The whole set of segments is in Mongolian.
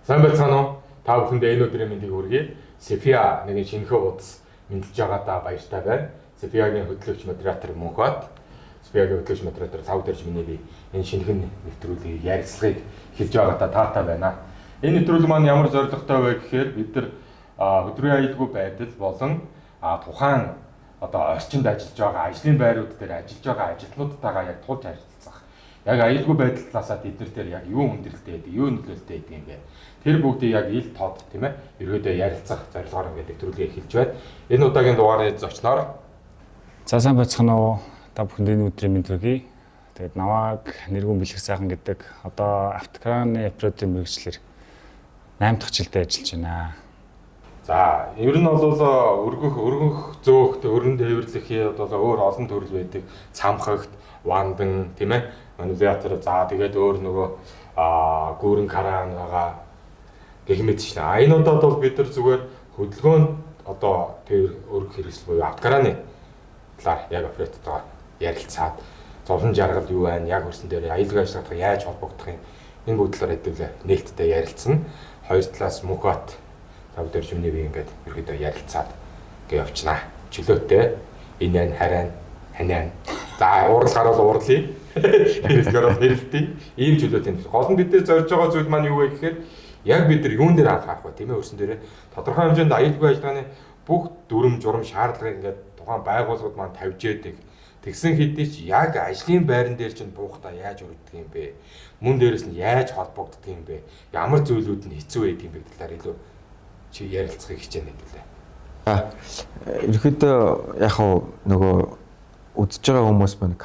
Сайн байцгаана уу? Та бүхэндээ энэ өдрийн мэндийг хүргэе. Sefia нэгэн шинэхүү удас мэдлж байгаадаа баяртай байна. Sefia-гийн хөтлөгч модератор Мөнхбат. Sefia-гийн хөтлөгч модератор Цав Дэрж миний би энэ шинэхэн нэвтрүүлгийг ярилцлагыг хэлж байгаадаа таатай байна. Энэ нэвтрүүлэг маань ямар зорилготой вэ гэхээр бид нар өдрийн аюулгүй байдал болон тухайн орчинд ажиллаж байгаа ажлын байрууд дээр ажиллаж байгаа ажилтнуудтайгаа яг тулж харилцах. Яг аюулгүй байдал талаасаа бид нар дээр яг юу хүндрэлтэй байдаг, юу нөлөөлтэй байдаг юм бэ? Тэр бүгдийг яг ил тод тийм ээ ерөөдөө ярилцах зорилгоор ингээд нэвтрүүлгийг эхэлж байна. Энэ удаагийн дугаарыг зочноор За сайн байцгаана уу? Та бүхэнд энэ өдрийн мэнд хүргэе. Тэгээд намайг Нэргүүн Бэлэг сайхан гэдэг одоо автокраны операторын мэргэжлэр 8 дахь жилдээ ажиллаж байна. за ер нь бол өргөх зөөхт өргөн тээвэрлэхийн өөр олон төрөл байдаг. Цамхагт, вандан тийм ээ манипулятор за тэгээд өөр нөгөө гүүрэн кран байгаа гэх мэт шнэ. Энэ удаад бол бид нар зүгээр хөдөлгөөнд тэр өргөх хэрэгсэл буюу автокраны талаар яг оператортойгоо ярилцаад зовлон жаргал юу байна, яг хөрсөн дээр аюулгүй ажиллагаатайгаа яаж холбогдох юм энэ бүгд талаар хэдүүлээ нээлттэй ярилцсан. Хоёр талаас Мөнхбат Цав Дэрж миний би ингээд ерөөдөө ярилцаад гээ явчихнаа. Чөлөөтэй энэ хараа ханиа. За уурал гараад уурлая. Хэрэглээр бол нэрэлтий. Ийм чөлөөтэй. Гол нь бид нар зорж байгаа зүйл маань юу вэ гэхээр яг бид нар юун дээр анхаарах вэ? Тийм ээ өрсөн дээр тодорхой хэмжээнд аюулгүй ажиллагааны бүх дүрм журам шаардлагыг ингээд тухайн байгууллагууд маань тавьж яадаг. Тэгсэн хэдий ч яг ажлын байран дээр чинь буухтаа яаж өргөдөг юм бэ? Мөн дээрэс нь яаж холбогддог юм бэ? Ямар зүйлүүд нь хэцүү байдаг юм бэ талаар илүү чи ярилцахыг хичээнэ хэлээ. Ерөнхийдөө яг нөгөө үзэж байгаа хүмүүс маань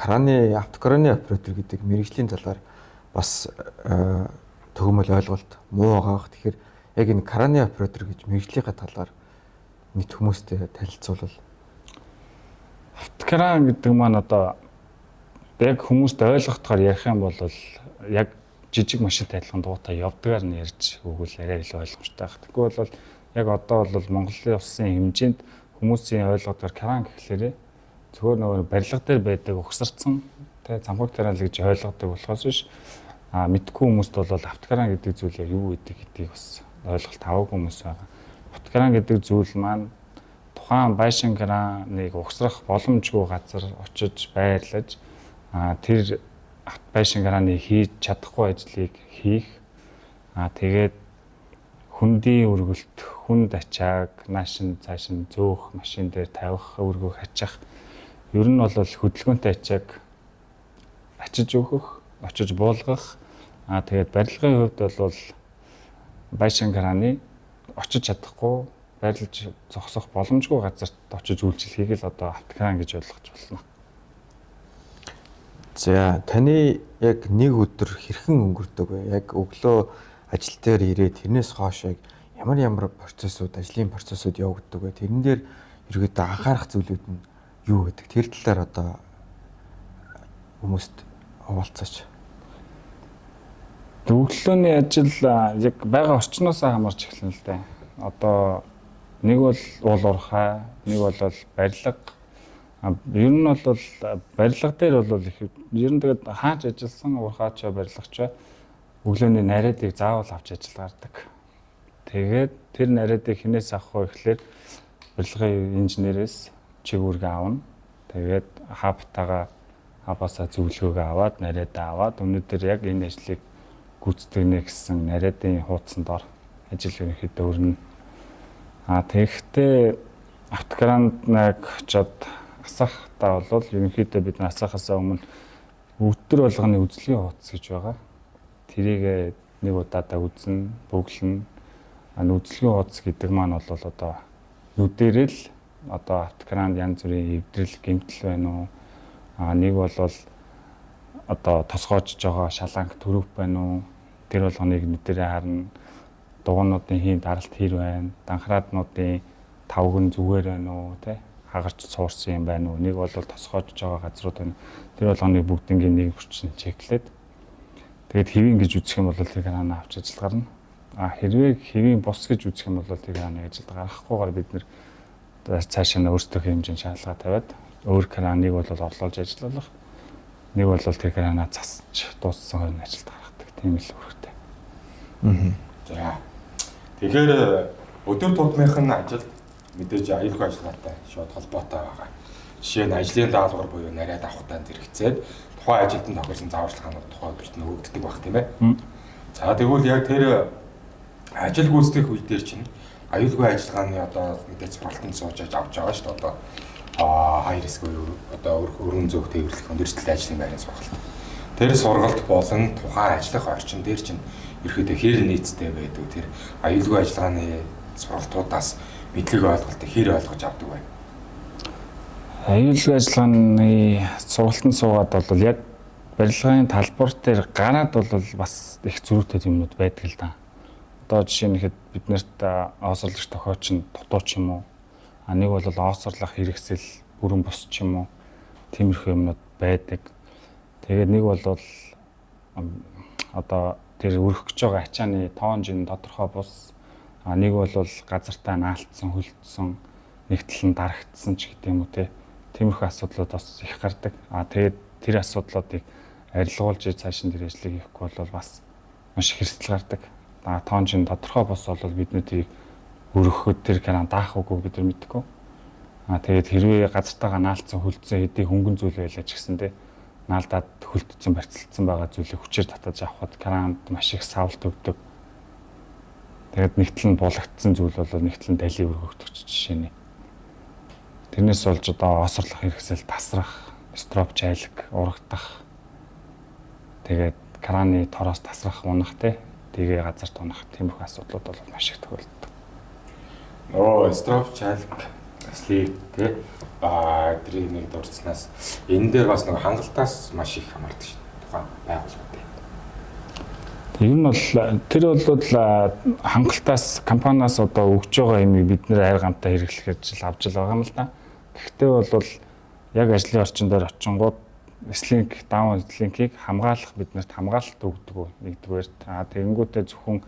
автокраны оператор гэдэг мэргэжлийн талаар бас төгөөмөл ойлголт муу байгаа. Тэгэхээр яг энэ краны оператор гэж мэргэжлийнхаа талаар нийт хүмүүстэй танилцуулбал. Автокран гэдэг маань яг хүмүүст ойлгохтоор ярих юм бол яг жижиг машинтай адилхан дуутай явдгаар нь ярьж өгвөл арай илүү ойлгомжтой байх. Тэгвэл бол яг одоо бол Монголын улсын хэмжээнд хүмүүсийн ойлгодоор кран гэхлээрээ зөвхөн нөгөө барилга дээр байдаг угсарцсан цамхаг кран л гэж ойлгодог болохоос биш мэдгүй хүмүүст бол автокран гэдэг зүйл яг юу гэдэг гэдгийг бас ойлголт аваагүй хүмүүс байгаа. Автокран гэдэг зүйл маань тухайн байшин краныг угсрах боломжгүй газар очиж байрлаж тэр байшин краны хийж чадахгүй ажлыг хийх тэгээд хүндийн өргөлт, хүнд ачааг наашин цаашин зөөх машин дээр тавих, өргөх, ачих ер нь бол хөдөлгөөнтэй ачааг ачиж өгөх, очиж буулгах тэгээд барилгын хувьд бол байшин краны очиж чадахгүй байрлаж зогсох боломжгүй газарт очиж үйлчлэхийг л автокран гэж ойлгож болно. За таны яг нэг өдөр хэрхэн өнгөрдөг вэ? Яг өглөө ажил дээр ирээд тэрнээс хойш ямар процессууд, ажлын процессууд явагддаг вэ? Тэрэн дээр ерөөдөө анхаарах зүйлүүд нь юу гэдэг? Тэр талаар хүмүүст хуваалцаач. Өглөөний ажил яг байгаа орчноос хамаарч эхэлнэ л дээ. Нэг бол уул уурхай, нэг бол барилга. Ер нь бол барилга дээр бол ер нь тэгээд хаач ажилласан уурхайч барилгач өглөөний нарийдыг заавал авч ажил гардаг. Тэгээд тэр нарийдыг хинээс авах вэ гэхлээр барилгын инженерээс чигүүргээ авна. Тэгээд хабасаа зөвлөгөөгөө аваад нарийдаа аваад өнөөдөр яг энэ ажлыг гүйцэтгэнэ гэсэн нарийдын хуудсан дор ажил ерөнхийдөө өрнө. Тэгэхдээ автокранд очоод асахтаа бол ерөнхийдөө бид асахаас өмнө өдөр болгоны үзлэгийн хуудас гэж байгаа. Тэрийг нэг удаадаа үзнэ, бөглөнө. Үзлэгийн хуудас гэдэг маань бол нүдэрэл автокранд янз бүрийн эвдрэл, гэмтэл байна уу? Нэг бол тосгоожж байгаа шаланг төрөв байна уу? Тэр болгоныг нүдэрээ харна. Дугуйнуудын хийн даралт хэр байна? Данхрааднуудын тавг нь зүгээр байна уу? Хагарч суурсан юм байна уу? Нэг бол тосгоожж байгаа газрууд байна. Тэр болгоныг бүгднийг нэг хүчин чеклээд тэгээд хэвийн гэж үзэх юм бол тэр крана авч ажил гарна. Хэрвээ хэвийн бус гэж үзэх юм бол тэр краны ажилд гарахгүйгээр бид нэр цаашаа өөрсдөө хэмжээний шалгаа тавиад өөр краныг бол орлуулж ажиллах. Нэг бол тэр крана засч дууссан хойно ажилд гаргадаг. Тийм л үүрэгтэй. За Тэгэхээр өдөр тутмынхын ажилд мэдээж аюулгүй ажиллагаатай шууд холбоотой байгаа. Жишээ нь ажлын даалгавар буюу нарийн давхтаанд зэрэгцээд тухайн ажилтнанд тохиолсон зааварчилгаанууд тухайн өдөрт нь өгөгддөг баг тийм ээ. За тэгвэл яг тэр ажил гүйцэтгэх үе дээр чинь аюулгүй ажиллагааны одоо мэдээж сургалтанд сууж авч байгаа шүү дээ. Одоо high risk одоо өргөн зөв тээвэрлэх өндөрчлөлт ажлын байрны сургалт. Тэр сургалт болон тухайн ажиллах орчин дээр чинь ерөөдөө хэр нийцтэй байдаг тэр аюулгүй ажиллагааны сургалтуудаас мэдлэг ойлголтыг хэр ойлгож авдаг вэ? Аюулгүй ажиллагааны сургалтанд суугаад бол яг барилгын талбар дээр гараад бол бас их зөрүүтэй юмнууд байдаг л да. Одоо жишээ нь хэд биднэрт оосорлогч тохиолч нь дутуу ч юм уу. Нэг бол оосорлох хэрэгсэл бүрэн бос ч юм уу. Тиймэрхүү юмнууд байдаг. Тэгээд нэг бол одоо тэр өрөх гэж байгаа ачааны тоонжин тодорхой бус. Нэг бол газартаа наалтсан, хөлдсөн, нэг тал нь дарагдсан ч гэдэг юм уу те. Тиймэрхүү асуудлууд бас их гардаг. Тэгээд тэр асуудлуудыг арилгуулж цааш нь тэр ажлыг хийхгүй бол бас маш их эрсдэл гардаг. Тоонжин тодорхой бус бол биднүүдийг өрөхөд тэр кран даах үгүй бид нар мэдгүй. Тэгээд хэрвээ газартаагаа наалтсан, хөлдсөн хэдий хөнгөн зүйл байлаа ч гэсэн те наалдаад хөлдсөн, барьцалцсан байгаа зүйлийг хүчээр татаж авахд кранд маш их савлт өгдөг. Тэгээд нэгтэл нь булагдсан зүйл бол нэгтэл нь далийн өргөгдөх жишээ нэ. Тэрнээс болж одоо осорлох хэрэгсэл тасрах, строп жайлг, урагдах. Тэгээд краны тороос тасрах, унах те. Тэгээ газарт унах тиймэрхүү асуудлууд бол маш их тохиолддог. Строп жайлг, слив те. Тэрийг нэг дурдснаас энэ дээр бас нэг хангалтаас маш их хамаардаг шин. Тухайн байгууллагууд. Ер нь бол тэр бол хангалтаас компаниас одоо өгж байгаа юмыг бид нэр арай гамтаа хэрэглэх гэж авч л байгаа юм л да. Гэхдээ бол яг ажлын орчин дээр очингууд слинк, даун слинкийг хамгаалах биднэрт хамгаалалт өгдөг нэгдүгээр. Тэгэнгүүтээ зөвхөн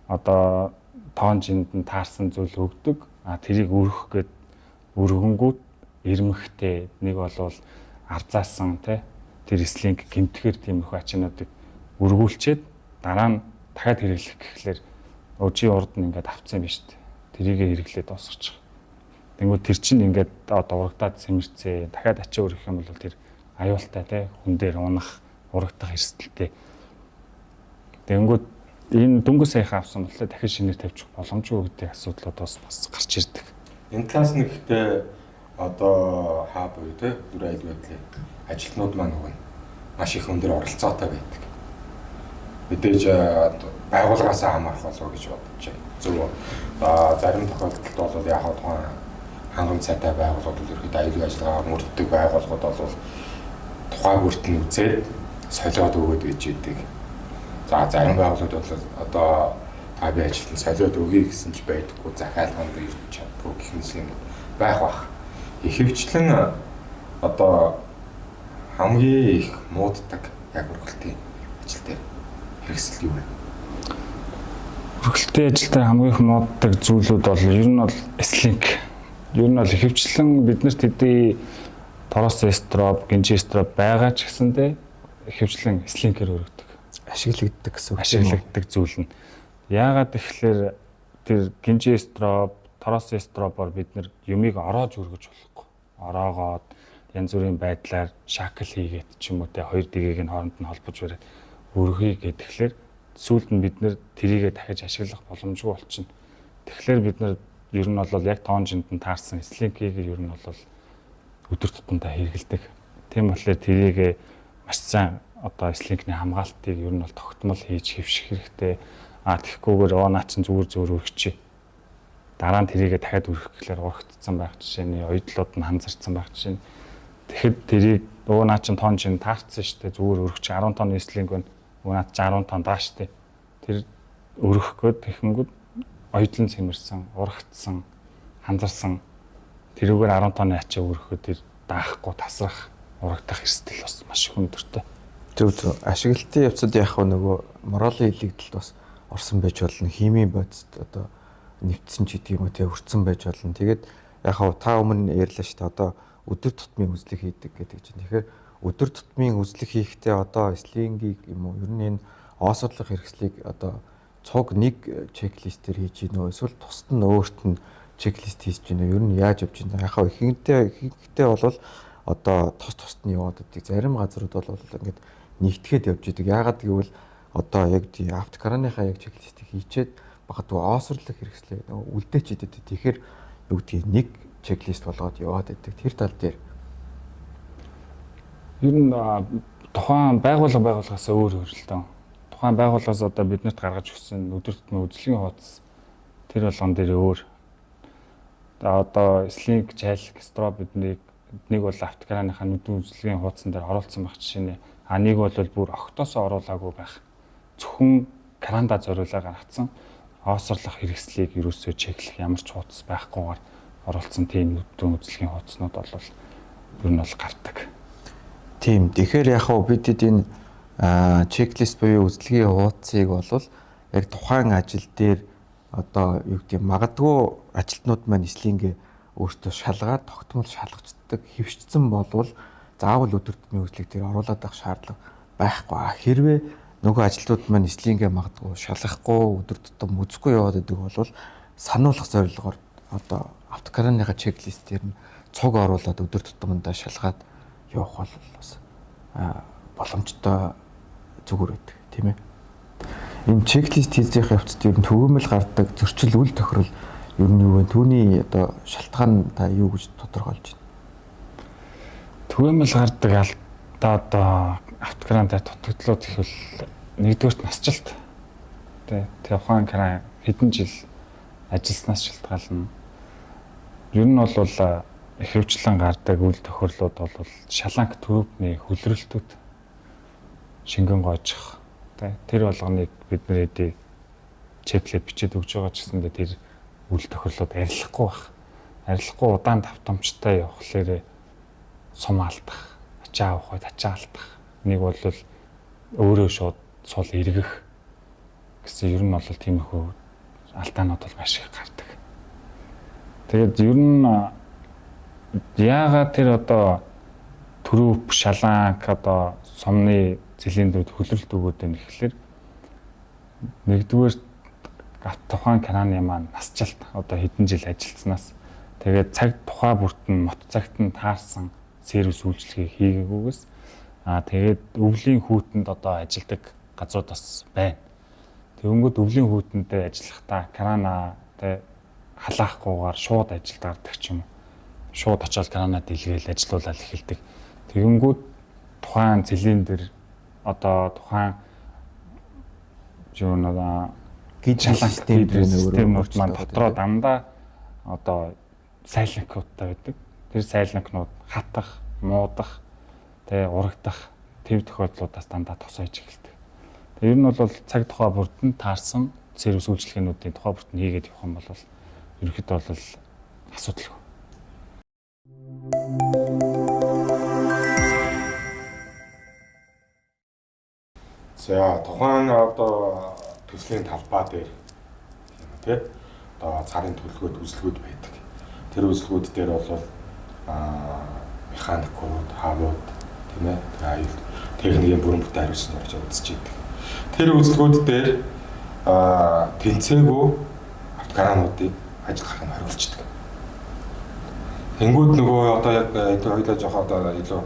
одоо тоонжинд нь таарсан зүйл өгдөг. Тэрийг өргөх гээд өргөнгүүд ирмэхтэй нэг бол арзаасан те тэр слинк гэмтгэр тиймэрхүү ачаануудыг өргүүлчихэд дараа нь дахиад хэрэглэх гэхлээр өжийн урд нь ингээд авцсан юм ба шүү дээ. Тэрийгэ хэрэглээд дуусгачих. Тэнгүүд тэр чинь ингээд одоо урагдаад сэмэрцээ дахиад ачаа өргөх юм бол тэр аюултай те хүн дээр унах, урагдах эрсдэлтэй. Тэнгүүд энэ дөнгөж саяхан авсан бол дахиад шинээр тавьчих боломжгүй гэдэг асуудлууд бас гарч ирдэг. Энэ талаас нь гэхдээ одоо хаа буюу те дүр айл байдлын ажилтнууд маань уг нь маш их өндөр оролцоотой байдаг. Мэдээж байгууллагаас хамаарах болов гэж бодож байна. Зөв. Зарим тохиолдолд бол яг тухайн хангамж сайтай байгууллагууд ерөөд аюулгүй ажиллагаа мөрддөг байгууллагууд бол тухайн бүрт нь үзээд солиод өгөөд гэж идэг. За зарим байгууллагууд бол одоо би ажилтнаа солиод өгье гэсэн ч байдаггүй захиалганд ирж чаддгүй гэх мэт юм байх бах. Ихэвчлэн одоо хамгийн их мууддаг яг өргөлтийн ажил дээр хэрэгсэл юу вэ? Өргөлтийн ажил дээр хамгийн их мууддаг зүйлүүд бол ер нь бол слинк. Ер нь бол ихэвчлэн биднэрт хэдий тороос строп, гинжи строп байгаа ч гэсэндээ ихэвчлэн слинкээр өргөдөг. Ашиглагддаг гэсэн үг. Ашиглагддаг зүйл нь. Яагаад тэгэхээр тэр гинжи строп, тороос стропоор бид нэр юмыг ороож өргөж болохгүй. Ороогоод янз бүрийн байдлаар шакл хийгээд ч юм уу те хоёр дэгийг нь хооронд нь холбож бариад өргөе гэхлээр сүүлд нь бид нэр тэрийгэ дахиж ашиглах боломжгүй болчихно. Тэгэхээр бид нар ер нь бол яг тоонжинд нь таарсан слинкийг ер нь бол өдөр тутамдаа хэрэгэлдэг. Тийм болохоор тэрийгэ маш сайн одоо слинкний хамгаалтыг ер нь бол тогтмол хийж хэвших хэрэгтэй. Тэгэхгүйгээр наа чин зүгээр өргөчий. Дараа нь тэрийгэ дахиад өргөх гэхлээр урагдсан байх жишээний оюутлууд нь ханзарсан байх жишээ. Тэгэхэд тэрийг наа чин тонн чин таарсан шүү дээ. Зүгээр өргөч 10 тонн слинк байна. Наа чин 10 тонн дааш дээ. Тэр өргөх гээд тэгэхэнгүүд оюутлан цэмэрсэн, урагдсан, ханзарсан тэрүүгээр 10 тонны ачаа өргөхөд тэр даахгүй тасрах, урагдах эрсдэл бас маш их өндөртэй. Зөв. Ашиглалтын явцад яг нөгөө моралын илэгдэлд бас орсон байж болно. Химийн бодисд одоо нэвтсэн ч гэдэг юм уу те өрцөн байж болно. Тэгээд яг та өмнө ярьлаа шүү дээ. Одоо өдөр тутмын үзлэг хийдэг гэдэг чинь. Тэгэхээр өдөр тутмын үзлэг хийхдээ одоо слингийг юм уу ер нь энэ оосорлох хэрэгслийг одоо цуг нэг чеклистээр хийж гинөө эсвэл тусад нь өөрт нь чеклист хийж гинөө ер нь яаж явж байна. Яхаа ихэнхдээ бол одоо тусад нь яваад байдаг. Зарим газрууд бол ингээд нэгтгэхэд явж идэг. Яагаад гэвэл одоо яг тий автокараныхаа яг чеклистийг хийчээд багадгүй оосрлог хэрэгслээ үлдээч идэв. Тэгэхээр юу гэдгийг нэг чеклист болгоод яваад байдаг. Тэр тал дээр ер нь тухайн байгууллагаас өөр л дөө. Тухайн байгууллагаас одоо биднэрт гаргаж өгсөн өдөр тутмын үзлэгийн хуудас тэр болгон дээр өөр. Одоо Slink, Chalik, Straw биднийг нэг бол автокараныхаа нүдэн үзлэгийн хуудсан дээр оруулсан байх жишээ нь. Нэг бол бүр огтоосоо оруулаагүй байх. Зөвхөн каранда зориулаа гаргацсан оосрлох хэрэгслийг ерөөсөө чеклэх ямар ч хуудас байхгүйгээр оруулсан тийм нүдэн үзлэгийн хуудаснууд бол ер нь бол гардаг. Тийм. Тэгэхээр яг хөө бид энэ чеклист буюу үзлэгийн хуудсыг бол яг тухайн ажил дээр одоо юу гэдэг магадгүй ажилтнууд маань Slink өөртөө шалгаад тогтмол шалгацдаг хэвшигдсэн болвол заавал өдөр тутмын үзлэг дээр оруулаад авах шаардлага байхгүй. Хэрвээ нөгөө ажилтнууд маань Slink магадгүй шалгахгүй өдөр тутам үзэхгүй яваад байдаг бол сануулгах зорилгоор одоо автокараныхаа чеклист дээр нь цуг оруулаад өдөр тутамдаа шалгаад явах бол бас боломжтой зүгээр байдаг тийм ээ. Энэ чеклист хийж явах явцад ер нь төгөөмөл гардаг зөрчил үйл тохирол ер нь юу вэ? Түүний одоо шалтгаан та юу гэж тодорхойлж байна? Төгөөмөл гардаг алдаа одоо автокарантай дутагдлууд ихвэл нэгдүгээрт насжилт. Тэ тухайн кран хэдэн жил ажилласнаас шалтгаална. Ер нь бол ихэвчлэн гардаг үйл тохирлууд бол шаланг төрөвний хөлрөлтүүд шингэн гоожих. Тэр болгоныг бид нэрээ чеклээ бичээд өгж байгаа ч гэсэндээ тэр үйл тохирлууд арилахгүй байх. Арилахгүй удаан давтамжтай явахлаарэ сум алдах, ачаа авах үед ачаа алдах. Нэг бол өөрөө шууд сул эргэх гэсэн ер нь бол тиймэрхүү алдаанууд бол маш их гардаг. Тэгээд ер нь яагаад тэр одоо төрөв шаланг одоо сумны цилиндрүүд хөлрөлт өгөөд байна гэхэлэр нэгдүгээр тухайн краны маань насжилт одоо хэдэн жил ажилласнаас тэгээд цаг тухай бүрт нь мот цагт нь таарсан сервис үйлчилгээг хийгээгүйгээс тэгээд өвлийн хүүтэнд одоо ажилладаг газрууд бас байна. Тэгэнгүүт өвлийн хүүтэндээ ажиллахдаа крана тэ халаахгүйгээр шууд ажилд гардаг ч юм уу. Шууд очиод кранаа дэлгээл ажилуулаад эхэлдэг. Тэгэнгүүт тухайн цилиндр одоо тухайн журнал системүүд маань дотроо дандаа одоо сайланкуудтай байдаг. Тэр сайланкнууд хатах, муудах, урагдах тэв тохиолдлуудаас дандаа тосойж эхэлдэг. Тэр нь бол цаг тухай бүрдэнд таарсан сервис үйлчилгээнүүдийн тухай бүрдэнд хийгээд явах юм бол ерөнхийдөө бол асуудалгүй. За тухайн одоо төслийн талбай дээр тий одоо царын төлөвлөгөөд үзлгүүд байдаг. Тэр үзлгүүд дээр бол механикууд, хавууд тийм ээ аюул техникийн бүрэн бүтээн хариуцсан орж үзэж идэг. Тэр үзлгүүд дээр тэнцээгүй автокарануудыг ажиллахыг нь хориглолцдог. Тэнгүүд нөгөө одоо яг хоёулаа жоохоо одоо илүү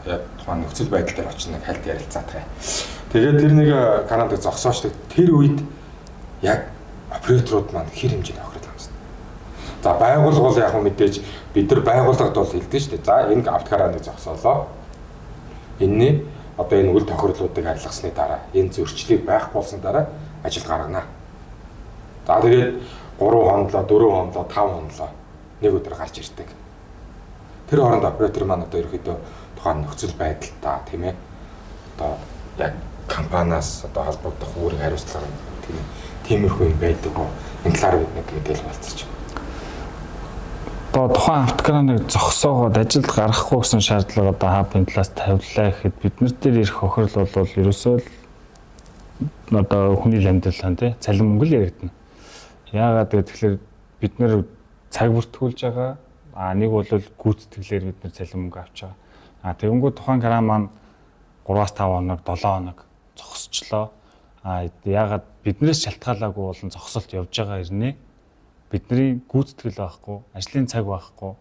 яг тухайн нөхцөл байдал дээр очно хальт ярилцаатай. Тэгээд тэр нэг Канадад зогсоочдаг. Тэр үед яг операторууд маань хэр хэмжээний хохирол амсна. За байгууллага бол яг мэдээж бид нар байгууллагад бол хэлдэг шүү дээ. За энэ автокараныг зогсоолоо. Энэний одоо энэ үйл тохирлуудыг арилгасны дараа энэ зөрчлийг байхгүй болсон дараа ажил гаргана. За тэгээд 3 хондлоо, 4 хондлоо, 5 хондлоо нэг өдөр гарч ирдэг. Тэр хооронд оператор маань одоо ерөөдөө тухайн нөхцөл байдалтай тийм ээ. Одоо яг компаниас одоо холбогдох үүрэг хариуцлага тиймэрхүү юм байдаг уу? Энэ талаар бид нэг мэдээлэл болцооч. Одоо тухайн автокараныг зогсоогоод ажилд гаргахгүй гэсэн шаардлага одоо хабын талаас тавилаа гэхэд бид нар дээр ирэх хохирол бол ерөөсөө л одоо хүний амьдралаа тий цалин мөнгө л яригдана. Яагаад гэвэл бид нар цаг бүртгүүлж байгаа. Нэг бол гүйцэтгэлээр бид нар цалин мөнгө авч байгаа. Тэгэнгүүт тухайн кран маань 3-5 хоног, 7 хоног зогсчлоо. Яагаад биднээс шалтгаалаагүй болон зогсолт явж байгаа хэрнээ бидний гүйцэтгэл байхгүй, ажлын цаг байхгүй.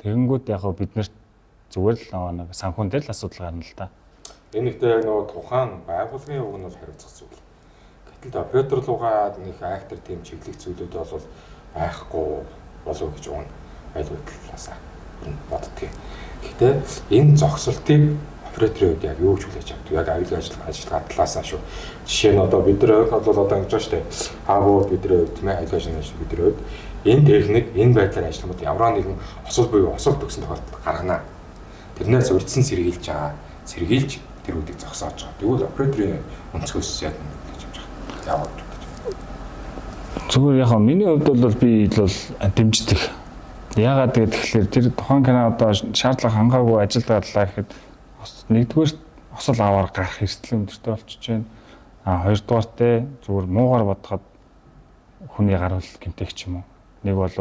Тэгэнгүүт яг биднэрт зүгээр л нэг санхүүн дээр л асуудал гарна л да. Энэ ихтэй яг нөгөө тухайн байгууллагын үгнээс хариуцах зүйл. Гэтэл оператор руугаа нэг актер тийм чиглэх зүйлүүд бол байхгүй болов гэж уун айл талаасаа боддгийг. Гэхдээ энэ зогсолтыг операторын хувьд яг юу ч хүлээж авдаг. Яг аюулгүй ажиллагаа талаасаа шүү. Жишээ нь одоо бид нар бол одоо ингэж байна шүү дээ. Хаагууд бидний хувьд тийм ээ аюулгүй ажиллагаа бидний хувьд энэ техник энэ байдлаар ажиллах юм бол ямар нэгэн осол буюу осол төгсөн тохиолдолд гаргана. Тэрнээс урьдсан сэргийлж байгаа. Сэргийлж тэр үдийг зогсоож байгаа. Тэгвэл операторын өнцгөөс яг гэж явж байгаа. Ямар ч зүгээр яг миний хувьд бол би бол дэмждэг. Яагаад гэвэл тэр тухайн кино одоо шаардлага хангаагүй ажиллагаа гэхэд нэгдүгээр осол аваар гарах эрсдэл өндөртэй болчихж байна. Хоёрдугаар те зүгээр муугар бодоход хүний гарвал гэмтэх юм уу. Нэг бол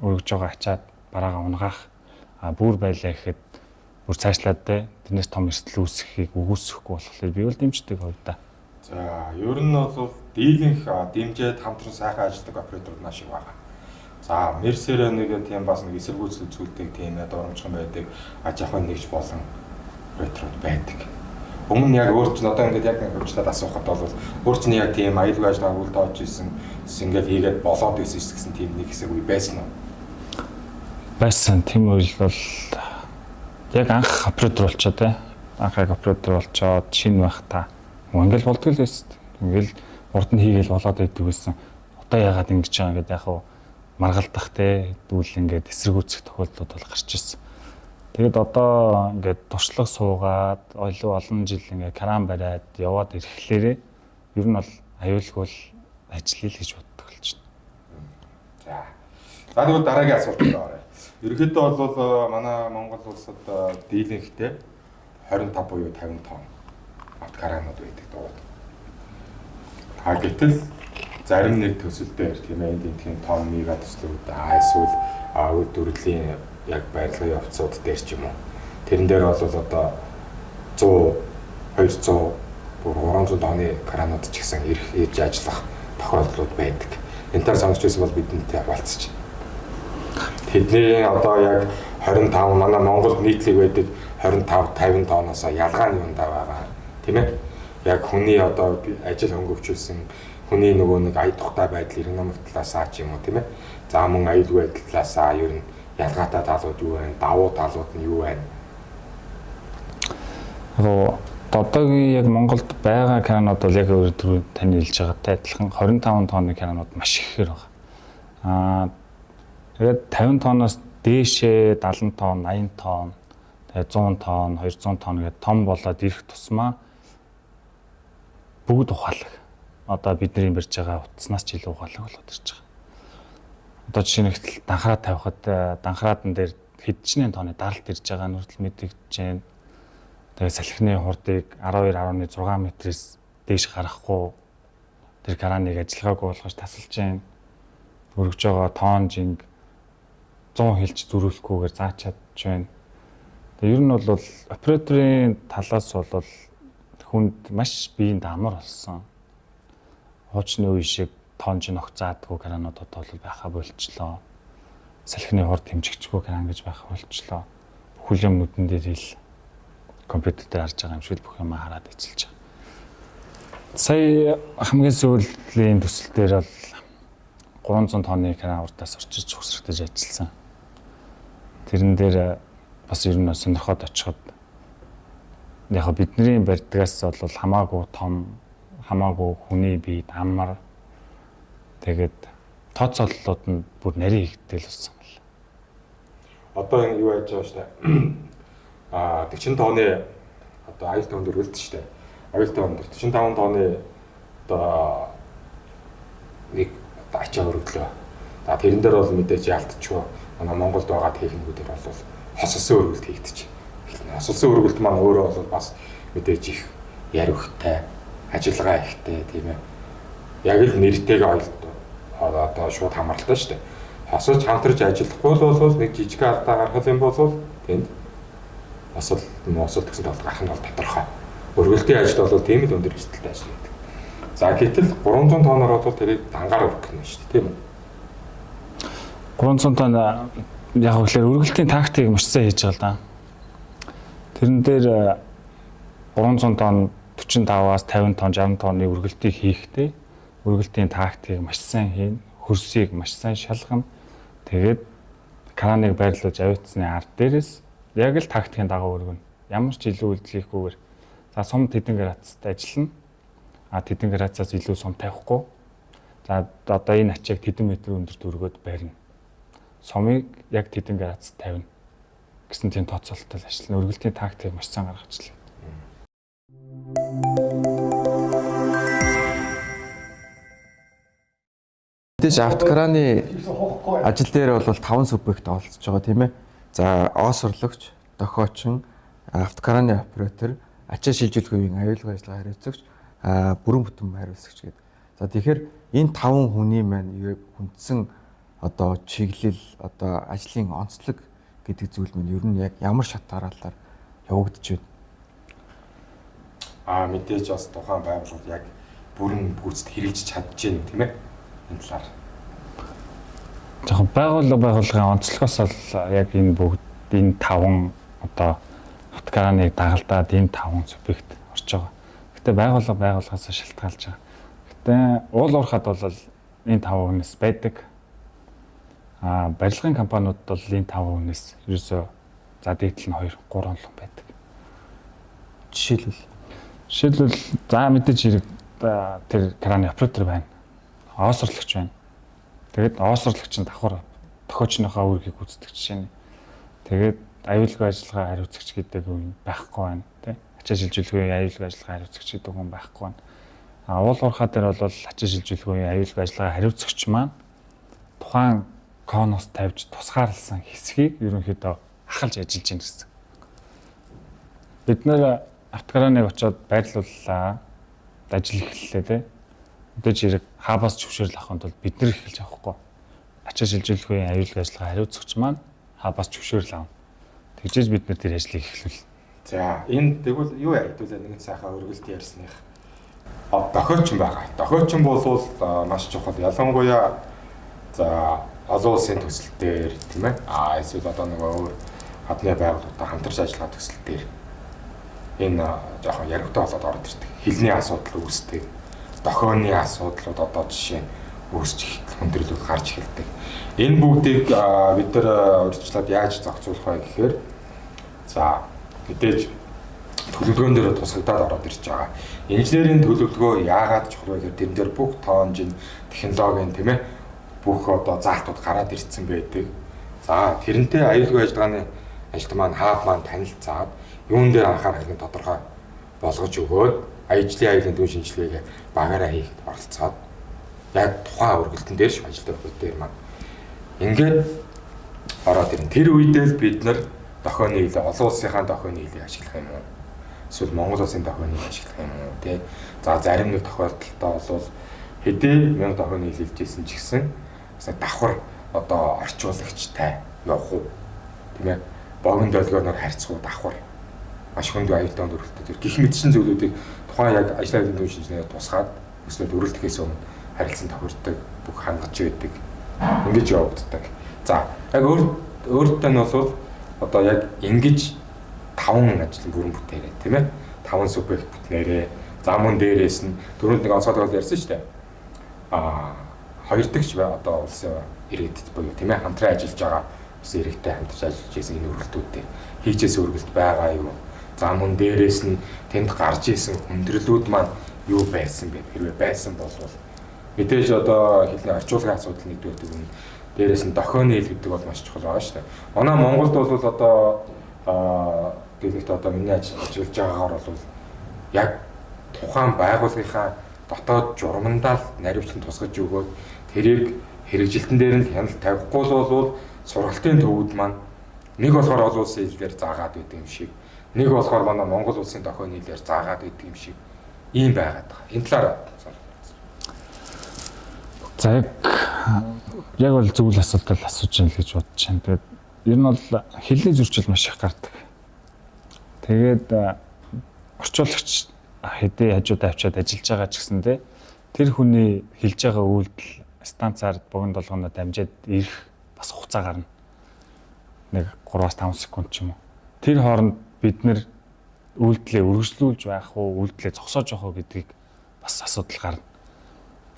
өргөж байгаа ачаад бараагаа унгаах. Бүр байлаа гэхэд бүр цаашлаад те тэрнээс том эрсдэл үүсэхийг үгүйсэхгүй болохоор би бол дэмждэг хувьдаа. За, ер нь бол дийлэнх дэмжээд хамтран сайхан ажилладаг операторууд маш их байгаа. За, Мерсер нэг тийм бас нэг эсэргүүцэл зүйлдэг тийм дурамжхан байдаг, аж ахуйн нэгж болсон операторууд байдаг. Өмнө нь яг өөр чинь одоо ингээд яг нэг хөвчлээд асуухад бол өөр чинь яг тийм аюулгүй ажиллагааг үл тоож ирсэн, ингээд хийгээд болоод байсан гэсэн тийм нэг хэсэг үе байсан уу? Байсан. Тийм үйл бол яг анх оператор болчоо те. Анх яг оператор болчоод шинэ байх та. Ингээл болдгоо л байсан. Ингээл урд нь хийгээл болоод байдаг байсан. Одоо яагаад ингэж байгаа гэдэг яг маргалдах те дүүл ингээд эсэргүүцэх тохиолдлууд бол гарч ирсэн. Тэгэд одоо ингээд туршлага суугаад олон жил ингээд кран бариад яваад ирэхлээрээ ер нь бол аюулгүй ажиллая л гэж боддог болж байна. За тэгвэл дараагийн асуултанд оръё. Ерөнхийдөө бол манай Монгол улсад дийлэнхтэй 25 буюу 50 тонн автокаранууд байдаг дууд. Гэтэл зарим нэг төсөл дээр тийм ээ энэ тийм тонн мега төслүүд эсвэл үйл төрлийн яг барилгын явцууд дээр ч юм уу. Тэрэн дээр бол одоо 100, 200, 300 тонны кранууд ч гэсэн ирж ажиллах тохиолдлууд байдаг. Энээр сонгож байсан бол бидэнтэй хаваалцчих. Тэдний одоо яг 25 манай Монголд нийтлэг байдаг 25 50 тонноос ялгаа нь юундаа байгаа тийм ээ. Яг хүний одоо ажил хөнгөвчүүлсэн хүний нөгөө нэг ая тухтай байдал эргэнэмэх талаасаа ч юм уу тийм ээ. За мөн аюулгүй байдал талаасаа ер нь ялгаатай талууд юу вэ? Давуу талууд нь юу вэ? Одоогийн яг Монголд байгаа кранууд бол яг өөр тань хэлж байгаатай адилхан 25 тонны кранууд маш ихээр байгаа. Тэгээд 50 тонноос дээшээ 70 тонн, 80 тонн, тэгээд 100 тонн, 200 тонн гэдэг том болоод ирэх тусмаа бүгд ухаалаг. Одоо бидний барьж байгаа утаснаас ч илүү ухаалаг болоод ирж байгаа. Одоо жишээ нь данхраа тавихад данхраадан дээр хэдчнээ тонны даралт ирж байгаа нь хүртэл мэдэгдэж байна. Тэгээд салхины хурдыг 12.6 метрээс дээш гаргахгүй тэр краныг ажиллагаагүй болгож тасалж байна. Өргөж байгаа тонн жинг 100 хэлж зөрүүлэхгүйгээр заачаад байна. Тэгээд ер нь бол операторын талаас бол хүнд маш биеинд амар болсон. Хуучны үе шиг тонж ногцаадгүй крануудад бол байха болчлоо. Салхины хурд хэмжигчгүй кран гэж байха болчлоо. Бүхэл юм нүдэн дээр ил компьютер дээр харж байгаа юм шиг бүх юм хараад ажиллаж байгаа. Сая хамгийн сүүлийн төсөл дээр бол 300 тонны кран урдаас орчиж хусрагдаж ажилласан. Тэрэн дээр бас ер нь сонирхоод очиход яг бидний барьдгаас бол хамаагүй том, хамаагүй хүний биед амар тэгээд тооцооллууд нь бүр нарийн ихтэй л болсон байна. Одоо энэ юу яаж байгаа штэ. 40 тонны одоо аюул тонн дөр үлдсэн штэ. Аюул тонн 45 тонны одоо нэг ачаа өргөлөө. За тэрэн дээр бол мэдээж ялтчихв. Манай Монголд байгаа техникүүдээр бол хосолсон өргөлт хийгдэж. Хосолсон өргөлт маань өөрөө бол бас мэдээж их яривхтай, ажиллагаа ихтэй тийм ээ. Яг л нэртэйгээ одоо шууд хамааралтай штэ. Хосож хамтарч ажиллахгүй бол нэг жижиг алдаа гаргах юм бол тэнд осол гэсэн тал гарах нь бол тодорхой. Өргөлтийн ажил бол тийм л өндөр эрсдэлтэй ажил гэдэг. За гэтэл 300 тонноор бол тэрийг дангаар өргөх нь шүү дээ, тийм үү? 300 тонн яг үгээр үргэлтийн тактикийг маш сайн хийж байгаа л да. Тэрэн дээр 300 тонн 45-аас 50 тонн 60 тонны үргэлтийг хийхдээ үргэлтийн тактикийг маш сайн хийн, хөрсийг маш сайн шалгана. Тэгээд краныг байрлуулж авицсны ард дээрээс яг л тактикийн дагуу өргөнө. Ямар ч илүү үйлдэл хийхгүйгээр за сум тэдэн градустай ажиллана. Тэдэн градусаас илүү сум тавихгүй. За одоо энэ ачааг тэдэн метр өндөрт өргөөд барина. Сумыг яг тэдэн градус тавина гэсэн тийм тооцоололттой ажиллана. Өргөлтийн тактикийг маш сайн гаргаж ирлээ. Тэгж автокраны ажил дээр бол 5 субъект олцож байгаа тийм ээ. За оосорлогч, дохиочин, автокраны оператор, ачаа шилжүүлэх үеийн аюулгүй ажиллагаа хариуцагч, бүрэн бүтэн хариуцагч гэдэг. За тэгэхээр энэ 5 хүний маань хүндсэн одоо чиглэл, одоо ажлын онцлог гэдэг зүйл маань ер нь яг ямар шат дараалалаар явагдаж байна? Мэдээж бас тухайн байгууллага яг бүрэн гүйцэд хэрэгжиж чадчихээн тийм ээ. Энэ талаар. Яг байгууллагын онцлогоос л яг энэ бүгд энэ 5 одоо автокраныг дагалдаад энэ 5 субъект орж байгаа. Гэтэ байгууллагаас шалтгаалж байгаа. Гэтэ уул уурхад бол энэ 5 хүнээс байдаг. Барилгын компаниуд бол энэ 5 хүнээс ерөөсөө за дээдл нь 2, 3 онлог байдаг. Жишээлбэл за мэдээж хэрэг тэр краны оператор байна. Оосорлогч байна. Тэгээд оосорлогч нь давхар тохиочныхаа үүргийг гүйцэтгэж жишээ нь. Тэгээд аюулгүй ажиллагаа хариуцагч гэдэг хүн байхгүй байна, тий. Ачаа шилжүүлэхүйн аюулгүй ажиллагаа хариуцагч гэдэг хүн байхгүй байна. Уул уурхаа дээр бол ачаа шилжүүлэхүйн аюулгүй ажиллагаа хариуцагч маань тухайн коноос тавьж тусгаарласан хэсгийг ерөнхийдөө ахалж ажиллаж байна гэсэн. Бид нэр автокраныг очиод байрлууллаа. Ажил эхэллээ, тий. Мэдээж хэрэг хабаас зөвшөөрөл авахын тулд бид нэр эхэлж авахгүй. Ачаа шилжүүлэхүйн аюулгүй ажиллагаа хариуцагч маань хабаас зөвшөөрөл авна. Тэгжээж бид нэр тэр ажлыг эхлүүл. За энэ тэгвэл юу яригдуулаа нэгэн сайхан өргөлт ярьсных. Дохиочин байгаа. Дохиочин бол маш чухал. Ялангуяа за олон улсын төсөл дээр тийм ээ. Эсвэл одоо нөгөө өөр гадны байгууллагатай хамтарч ажиллагаа төсөл дээр энэ жоохон яригдсан болоод ороод ирдэг. Хилний асуудал үүсдэг. Дохионы асуудлууд одоо жишээ үүсч ихтэл хүндрэлүүд гарч эхэлдэг. Энэ бүгдийг бид нар урьдчилаад яаж зохицуулах вэ гэхээр за мэдээж төлөвлөгөөн дээр тусгагдаад ороод ирж байгаа. Инженерийн төлөвлөгөө яагаад чухал вэ гэхээр тэрэн дээр бүх тоонжин технологийн тийм ээ бүх одоо заалтууд гараад ирсэн байдаг. За тэрнтэй аюулгүй ажиллагааны ажилтан маань хаав маань танилцаад юун дээр анхаарахыг тодорхой болгож өгөөд ажлын аюулын дүн шинжилгээг багаараа хийхэд оролцоод яг тухайн өргөлтөн дээр ш ажилтны өргөлт дээр маань ингээд ороод ирнэ. Тэр үедээ л бид нар дохионы хилээ олон улсынхаа дохионы хилийг ашиглах юм уу? Эсвэл Монгол улсын дохионыг ашиглах юм уу? Тэ. За зарим нэг тохиолдолд бол хэдий 1000 дохионы хил хэлжсэн ч гэсэн давхар одоо орчуулагчтай явах уу? Тийм ээ. Богино долгионоор харьцах уу давхар? Маш хүнд аюултай өргөлтөд гих мэдсэн зүйлүүдийг тухайн яг ажлын дүн шинжилгээ тусгаад эсвэл өргөлтөхөөс өмнө харилцан тохирдог бүх хангаж байдаг. Ингэж явагддаг. За яг өөртөө нь бол одоо яг ингэж 5 ажлын бүрэн бүтээрээ тийм ээ 5 субъект бүтнээрээ за мөн дээрээс нь түрүүнд нэг онцгой ярьсан шүү дээ. Хоёр дахь одоо улсын ирээдүйд буюу тийм ээ хамтран ажиллаж байгаа улсын иргэдтэй хамтарч ажиллаж байсан энэ өргөлтүүд дээр хийжээс өргөлт байгаа юу? За мөн дээрээс нь тэнд гарч исэн хүндрэлүүд маань юу байсан бэ? Хэрвээ байсан бол мэдээж одоо хэлний орчуулгын асуудал нэгдүгээр дүгнэ. Дээрээс нь дохионы хил гэдэг бол маш чухал байгаа шүү дээ. Манай Монголд бол одоо гэлэгт одоо миний ажиллаж байгаагаар бол яг тухайн байгууллагынхаа дотоод журмандаа л наривчлан тусгаж өгөөд тэрийг хэрэгжилтэн дээр нь хяналт тавихгүй бол сургалтын төвүүд маань нэг болохоор олон улсын хэлээр заагаад байдаг юм шиг, нэг болохоор манай Монгол улсын дохионы хэлээр заагаад байдаг юм шиг ийм байгаад байгаа. Энэ талаар за яг бол зөвл асуудал асууж байна л гэж бодож байна. Тэгээд ер нь бол хэлний зөрчил маш их гардаг. Тэгээд орчуулагч хэдий хажууд авчиад ажиллаж байгаа ч гэсэндээ тэр хүний хэлж байгаа үйлдэл станцаар богино долгоноор дамжаад ирэх бас хугацаа гарна. Нэг 3-5 секунд ч юм уу. Тэр хооронд бид нэр үйлдэлээ үргэлжлүүлж байх уу, үйлдэлээ зогсоож явах уу гэдгийг бас асуудал гарна.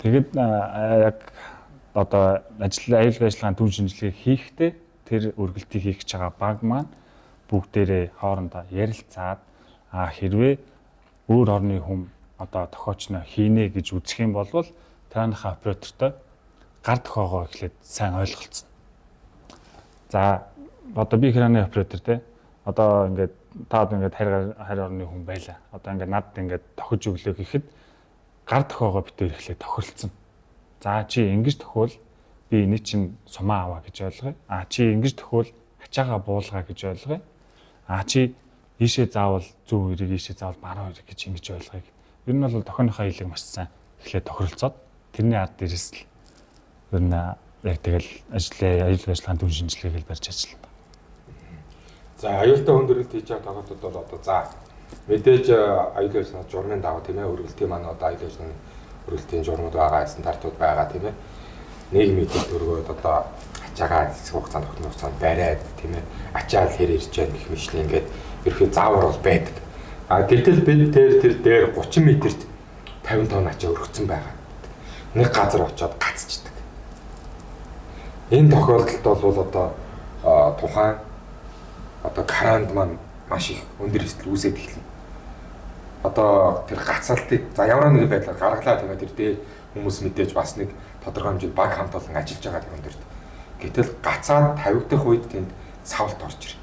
Тэгэд яг одоо аюулгүй ажиллагааны түн шинжилгээ хийхдээ тэр үргэлтийг хийх гэж байгаа баг маань бүгдээрээ хоорондоо ярилцаад хэрвээ өөр орны хүн одоо тохиочно хийнэ гэж үзэх юм бол тааныхаа оператортой гар тохиогоо эхлээд сайн ойлголцсон. За одоо би краны оператор те одоо ингээд таад ингээд харь орны хүн байла. Одоо ингээд надад ингээд тохиж өглөө гэхэд гар тохиогоо битээр эхлээд тохирлцсон. За чи ингэж тохиол би энэ чинь сумаа аваа гэж ойлгоё. Чи ингэж тохиол ачаагаа буулгаа гэж ойлгоё. Чи ийшээ заавал зөв үрийг ийшээ заавал баруун үрийг гэж ингэж ойлгоё. Ер нь бол тохиныхоо хэлийг маш сайн эхлээд тохиролцоод тэрний ард дээрээс л ер нь яг тэгэл аюулгүй ажиллагааны түн шинжилгээг барьж ажиллана. За аюултай хүндрэлт хийж байгаа тохиолдолд бол одоо за мэдээж аюулгүй ажиллагааны журмын дагуу тийм ээ өргөлтийн маань одоо аюулгүй ажиллагааны өргөлтийн журмууд байгаа, стандартууд байгаа тийм ээ. Нийгмийн төргөөд одоо ачаагаа хэсэг хугацаанд тогтмол хугацаанд бариад тийм ээ ачаал хэр ирж байгаа гэх мэтлээ ингээд ерөөхдөө заавар бол байдаг. Гэтэл бид тэр дээр 30 м-т 50 тонн ачаа өргөцсөн байгаа. Нэг газар очиод гацчихдаг. Энэ тохиолдолд бол одоо тухайн одоо каранд маань маш их өндөр эсрэг үүсээд эхэлнэ. Одоо тэр гацалтыг за ямар нэгэн байдлаар гаргалаа тийм ээ тэр дээр хүмүүс мэдээж бас нэг тодорхой хэмжээнд баг хамт олон ажиллаж байгаа юм дэрт. Гэтэл гацаад тавигдах үед тэнд савлт орж ирнэ.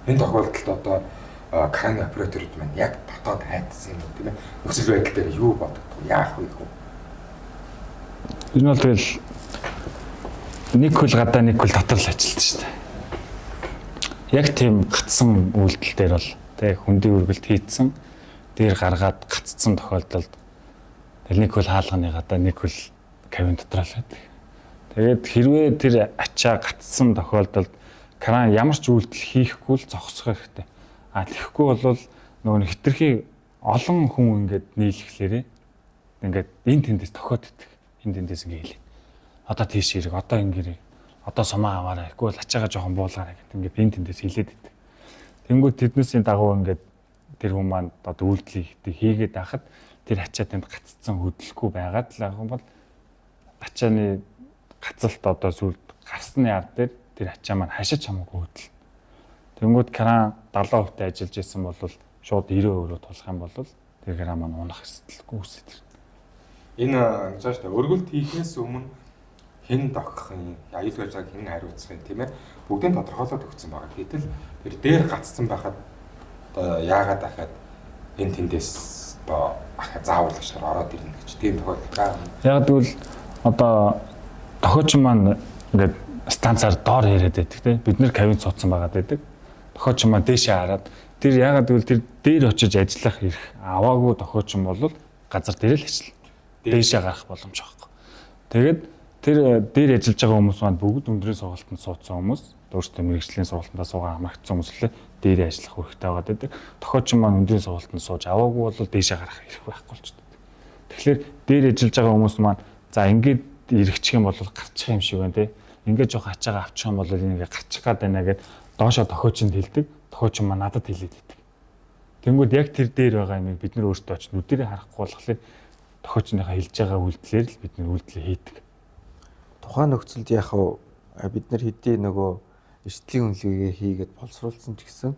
Энэ тохиолдолд одоо краны операторууд маань яг дотоод хайдсан юм тийм ээ. Нөхцөл байдал дээр юу бодогдов? Яах вэ гэх юм? Энэ бол тэгэл нэг хөл гадаа нэг хөл дотор л ажилладаг шүү дээ. Яг тийм гацсан үйлдэл дээр бол тэг хүндийн үргэлт хийцэн дээр гаргаад гацсан тохиолдолд нэг хөл хаалганы гадаа нэг хөл кабин дотор л байдаг. Тэгээд хэрвээ тэр ачаа гацсан тохиолдолд кран ямар ч үйлдэл хийхгүй л зогсох хэрэгтэй. Тэгэхгүй бол нөгөө хитрхи олон хүн ингээд нийлэхлээрээ ингээд энэ тэндээс тохиод идэх. Энэ тэндээс ингээд хэлээ. Одоо тийш ирэг, одоо ингээрэй. Одоо сумаа аваарай. Эсвэл ачаагаа жоохон буулгаарай гэдэг ингээд энэ тэндээс хэлээд идэх. Тэнгүүд тэднээсийн дагуу ингээд тэр хүмүүс маань одоо үйлдэлийг хийгээд байхад тэр ачаа тэнд гаццсан хөдөлгөхгүй байгаад л ахын бол ачааны гацалт одоо сүлд гарсны ард дээр тэр ачаа маань хашиж хамаагүй хөдөлнө. Тэнгүүд кран 70% ажиллаж исэн бол шууд 90% рүү тулах юм бол тэр кран маань унах эрсдэлгүй үсэж ирнэ. Энэ зааш та өргөлт хийхээс өмнө хэн догхын аюулгүй ажиллагааг хэн хариуцах юм тийм ээ бүгдийн тодорхойлоод өгсөн байгаа. Гэтэл тэр дээр гацсан байхад одоо яагаад дахиад энэ тэндээс одоо заавал ашгаар ороод ирнэ гэж тийм тохиолдол байгаа. Яг тэгвэл одоо тохиочин маань ингээд станцаар доор яриад байдаг тийм бид нэр кабин цуцсан байгаад байдаг. Тохиочин маань дээшээ хараад тэр яагаад гэвэл тэр дээр очиж ажиллах ирэх аваагүй тохиочин бол газар дээр л ажиллана. Дээшээ гарах боломж байхгүй. Тэгээд тэр дээр ажиллаж байгаа хүмүүс маань бүгд өндрийн сургалтанд суудсан хүмүүс, өөрсдөө мэрэгжлийн сургалтандаа суугаа хамрагдсан хүмүүс л дээрээ ажиллах хэрэгтэй байгаад байдаг. Тохиочин маань өндрийн сургалтанд сууж аваагүй бол дээшээ гарах эрх байхгүй болчихдог. Тэгэхээр дээр ажиллаж байгаа хүмүүс маань за ингээд иргэчих юм бол гарчих юм шиг байна те. Ингээд жоох ачаагаа авчих юм бол энийг гарчих гад байна гэд доошоо тохиочинд хэлдэг. Тохиочин маань надад хэлээд байдаг. Тэнгүүд яг тэр дээр байгаа юмыг бид нар өөрсдөө оч нүдэрээ харахгүй болохоор тохиочныхаа хэлж байгаа үйлдэлээр л бид нар үйлдэлээ хийдэг. Тухайн нөхцөлд яг бид нар хэдий нөгөө эрсдлийн үнэлгээгээ хийгээд боловсруулсан ч гэсэн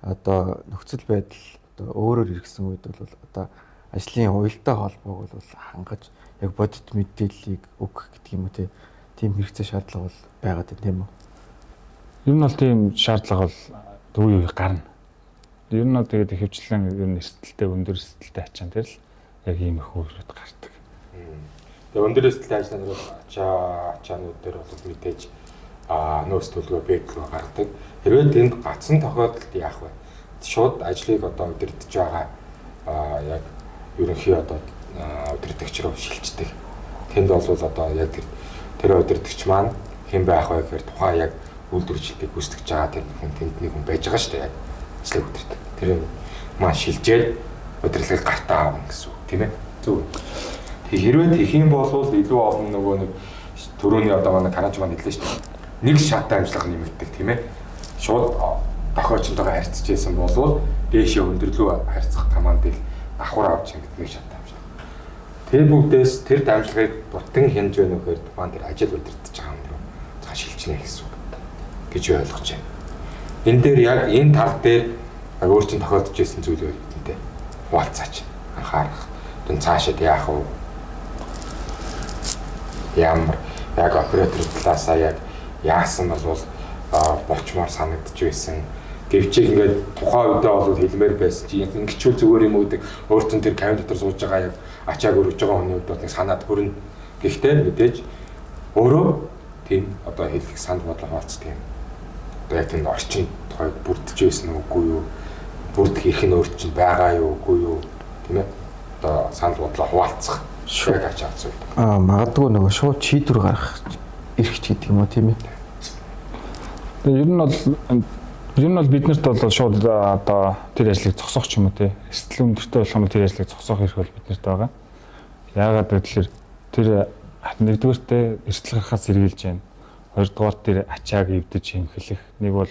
одоо нөхцөл байдал одоо өөрөөр иргэсэн үед бол одоо ажлын уялдаа холбоог бол хангаж яг бодит мэдээллийг өгөх гэдэг юм уу тийм хэрэгцээ шаардлага бол байгаад байна тийм үү? Ер нь бол тийм шаардлага бол үе үе гарна. Ер нь тэгээд ихэвчлэн ер нь эрсдэлтэй өндөр эрсдэлтэй ачаан дээр л яг иймэрхүү үйлрүүд гардаг. Тэгээ өндөр эрсдэлтэй ажлын ачаанууд дээр бол мэдээж нөөц төлгөө бэклэг гардаг. Хэрвээ тэнд гацсан тохиолдолд яах вэ? Шууд ажлыг одоо удирдах байгаа яг ерөнхий одоо удирдагч руу шилждэг. Тэнд бол одоо яг тэр удирдагч маань хэн байх вэ гэхээр тухайн яг үйлдвэрчлэлийг гүйцэтгэж байгаа тэр хүн тэнд нэг хүн байж байгаа шүү дээ. Яг ажлыг удирдах. Тэр маань шилжээд удирдлагыг гартаа аавна гэсэн үг тийм ээ. Зөв. Хэрвээ тэх юм бол илүү олон нөгөө нэг төрөний одоо манай канаж маань хэллээ шүү дээ. Нэг шаттай амжилга нэмэгддэг тийм ээ. Шууд дохиочнтойгоо харьцаж байсан бол дээшээ өндөрлөө харьцах тамаанд л давхар авч ингэдэг нэг шаттай амжилга. Тэр бүгдээс тэр дамжлагыг бутан хянж байна уу гэхээр маань тэр ажил удирдах байгаа юм даа. За шилжнэ гэсэн үг гэж ойлгож байна. Энэ дээр яг энэ тал дээр өөрчлөлт тохиолдож ирсэн зүйл үү гэдэг. Хуваалцаач анхаарах. Тэн цаашаа яах вэ? Ямар яг оператор талаасаа яг яасан бол болчмоор санагдж байсан. Гэвч ингээд тухайн үедээ бол хэлмээр байсан чи ингэчүүл зүгээр юм уу гэдэг өөртөө тэр камер дотор сууж байгаа яг ачааг өргөж байгаа хүний үед бол нэг санаад хүрнэ. Гэхдээ мэдээж өөрөө тийм одоо хэлэх санд бодлого хуваалцдаг юм. Одоо яг тэр орчин тухайд бүрдэж байсан үгүй юу? Бүрдэх эрх нь өөрт чинь байгаа юу үгүй юу? Тийм ээ. Одоо санд бодлого хуваалцах шүүг ачаад зүйл. Магадгүй нөгөө шууд шийдвэр гаргах эрх ч гэдэг юм уу тийм ээ. Тэгээ ер нь бол биднэрт бол шууд одоо тэр ажлыг зогсоох ч юм уу те. Эрсдэл өндөртэй болох юм тэр ажлыг зогсоох эрх бол биднэрт байгаа. Яагаад гэвэл тэр нэгдүгээртээ эрсдэл гарахаас сэргийлж байна. Хоёрдугаар тэр ачааг эвдэж хэмхлэх. Нэг бол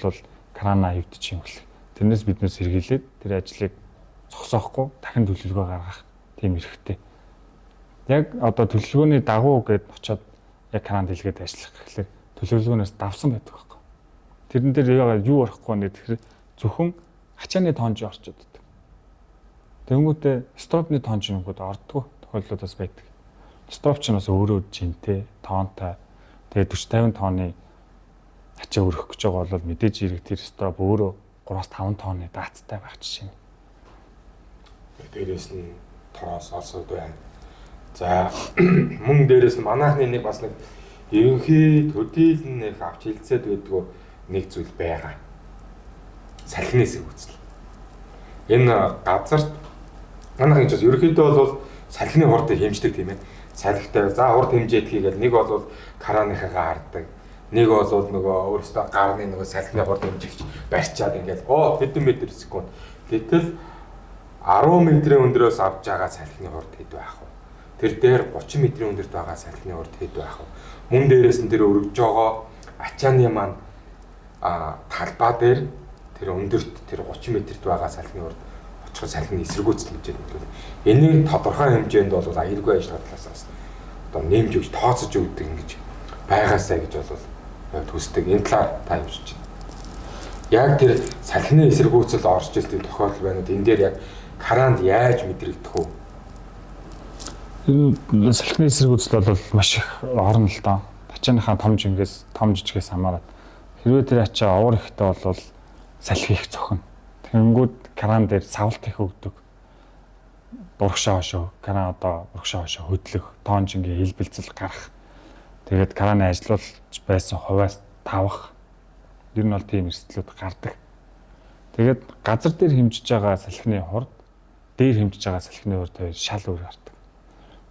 крана эвдэж хэмхлэх. Тэрнээс биднээс сэргийлээд тэр ажлыг зогсоохгүй дахин төлөвлөгөө гаргах тийм эрхтэй. Яг одоо төлөвлөгөөний дагуу гээд очиод яг кран дэлгээд ажиллах гэхлээр төлөвлөгөөнөөс давсан байдаг байхгүй. Тэрэн дээр юу орохгүй нэ тэгэхээр зөвхөн ачааны тоонж орчод байдаг. Тэнгүүтээ стопны тоонж нүгүүд ордгоо тохиолдлуудаас байдаг. Стоп ч бас өөрөө жинтэй, тоонтой. Тэгээ 40-50 тонны ачаа өргөх гэж байгаа бол мэдээж хэрэг тэр стоп өөрөө 3-5 тонны даацтай байх жишээ. Дээрээс нь тороос осод байна. За мөн дээрээс нь манайхны нэг бас нэг ерөнхий төдийлэн нэг авч хэлцээд байдгүй нэг зүйл байгаа. Салхины эсэргүүцэл. Энэ газарт манайх ингэж ерөнхийдөө бол салхины хурдыг хэмждэг тийм ээ. Салхитай за хурд хэмжээд хийгээл нэг бол караныхаа хардаг. Нэг бол нөгөө өөрөөсөө гарны нөгөө салхины хурд хэмжигч барьчаад ингээл хэдэн метр секунд. Гэтэл 10 метрийн өндрөөс авч байгаа салхины хурд хэд байх вэ? Тэр дээр 30 метрийн өндөрт байгаа салхины хурд хэд байх вэ? Мөн дээрээс нь тэр өргөж байгаа ачааны маань талбай дээр тэр өндөрт тэр 30 метрт байгаа салхины хурд очиход салхины эсэргүүцэл гэж хэлдэг. Энийг тодорхой хэмжээнд бол аюулгүй ажиллагаа талаас одоо нэмж өгч тооцож өгдөг ингэж байгаасаа гэж бол төсдөг. Энэ талаар та юмшиж байна. Яг тэр салхины эсэргүүцэл орж ирсэн тохиолдол байна. Энэ дээр яг каранд яаж мэдрэгдэх вэ? Энэ салхины эсэргүүцэл бол маш их орно л доо. Ачааныхаа том жижигээс хамаарат. Хэрвээ тэр ачаа овор ихтэй бол салхи их цохно. Тэнгүүд кран дээр савлт их өгдөг. Бургашаа хошоо, кран одоо бургашаа хошоо хөдлөх, тоонжингийн хэлбэлцэл гарах. Тэгээд краны ажиллуулж байсан хувиас тавах. Ер нь бол тийм эрсдлүүд гардаг. Тэгээд газар дээр хэмжиж байгаа салхины хурд, дээр хэмжиж байгаа салхины хурд хоёр шал өөр гардаг.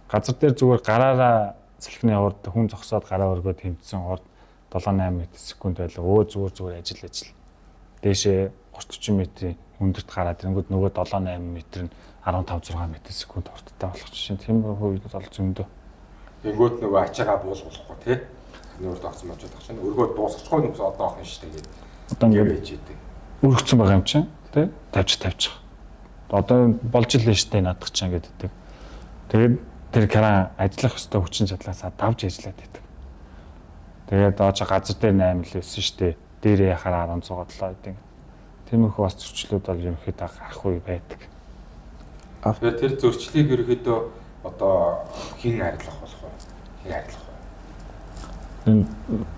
Газар дээр зүгээр гараараа салхины хурд хүн зогсоод гараа өргөөд хэмжсэн хурд 7-8 м/сек байлаа. Зүгээр ажил. Дээшээ 30-40 м-ийн өндөрт гараад ирэнгүүт нөгөө 7-8 м нь 15-6 м/сек хурдтай болох жишээ. Тийм үед бол зөндөө. Тэнгүүт нөгөө ачаагаа буулгахгүй тий. Нүүрд авсан мочод тах чинь өргөөд дуусчихгүй нүгс одоо авах юм шүү дээ. Одоо ингээд өргөцсөн байгаа юм чинь тий. Тавьчих. Одоо болж л нь шүү дээ надах чинь гэдэг. Тэгээд тэр кран ажиллах ёстой хүчин чадлаасаа давж ажиллаад байдаг. Тэгээд дооч газар дээр 8 л байсан шүү дээ. Дээрээ яхаар 16 гэдэг. Тиймэрхүү бас зөрчлүүд бол ерөнхийдөө гарах үе байдаг. Тэгээд тэр зөрчлийг ерөнхийдөө одоо хэн арилгах болох вэ? Хэн арилгах вэ? Энэ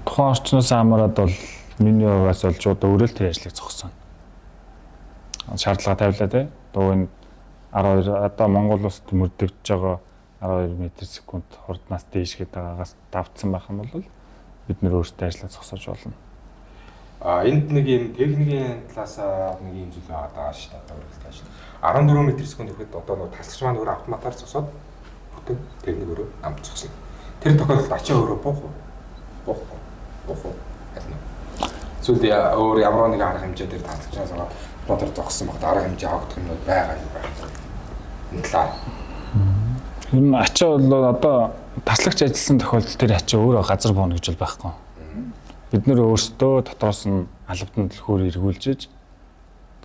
тухайн орчноос хамаарат бол миний хувьас бол шууд өөрөө тэр ажлыг зогсооно. Шаардлага тавилаа тий. Одоо энэ 12 одоо Монгол улсад мөрдөгдөж байгаа 12 м/сек хурднаас дээш гэдэг байгаагаас давтсан байх юм бол бид нөр өөрсдөө ажиллаж зогсоож болно. Энд нэг юм техникийн талаас нэг юм зүйл байгаа шүү дээ. Одоо үргэлж 14 м/сек гэхэд одоо нөгөө тасалч маань өөр автоматар зогсоод бүтэн техник өөрөө амт зогсно. Тэр тохиолдолд ачаа өөрөө буух. Зүйл өөр ямар нэг арга хэмжээгээр тасалчнаас автоматар зогссон багт арга хэмжээ авах юм бол байгаа юм байна. Энэ талаар. Ер нь ачаа бол одоо таслагч ажилласан тохиолдолд тэр ачаа өөрөө газар бууна гэж бол байхгүй. Бид нөр өөрсдөө дотроос нь албаданд төлхөөр эргүүлжиж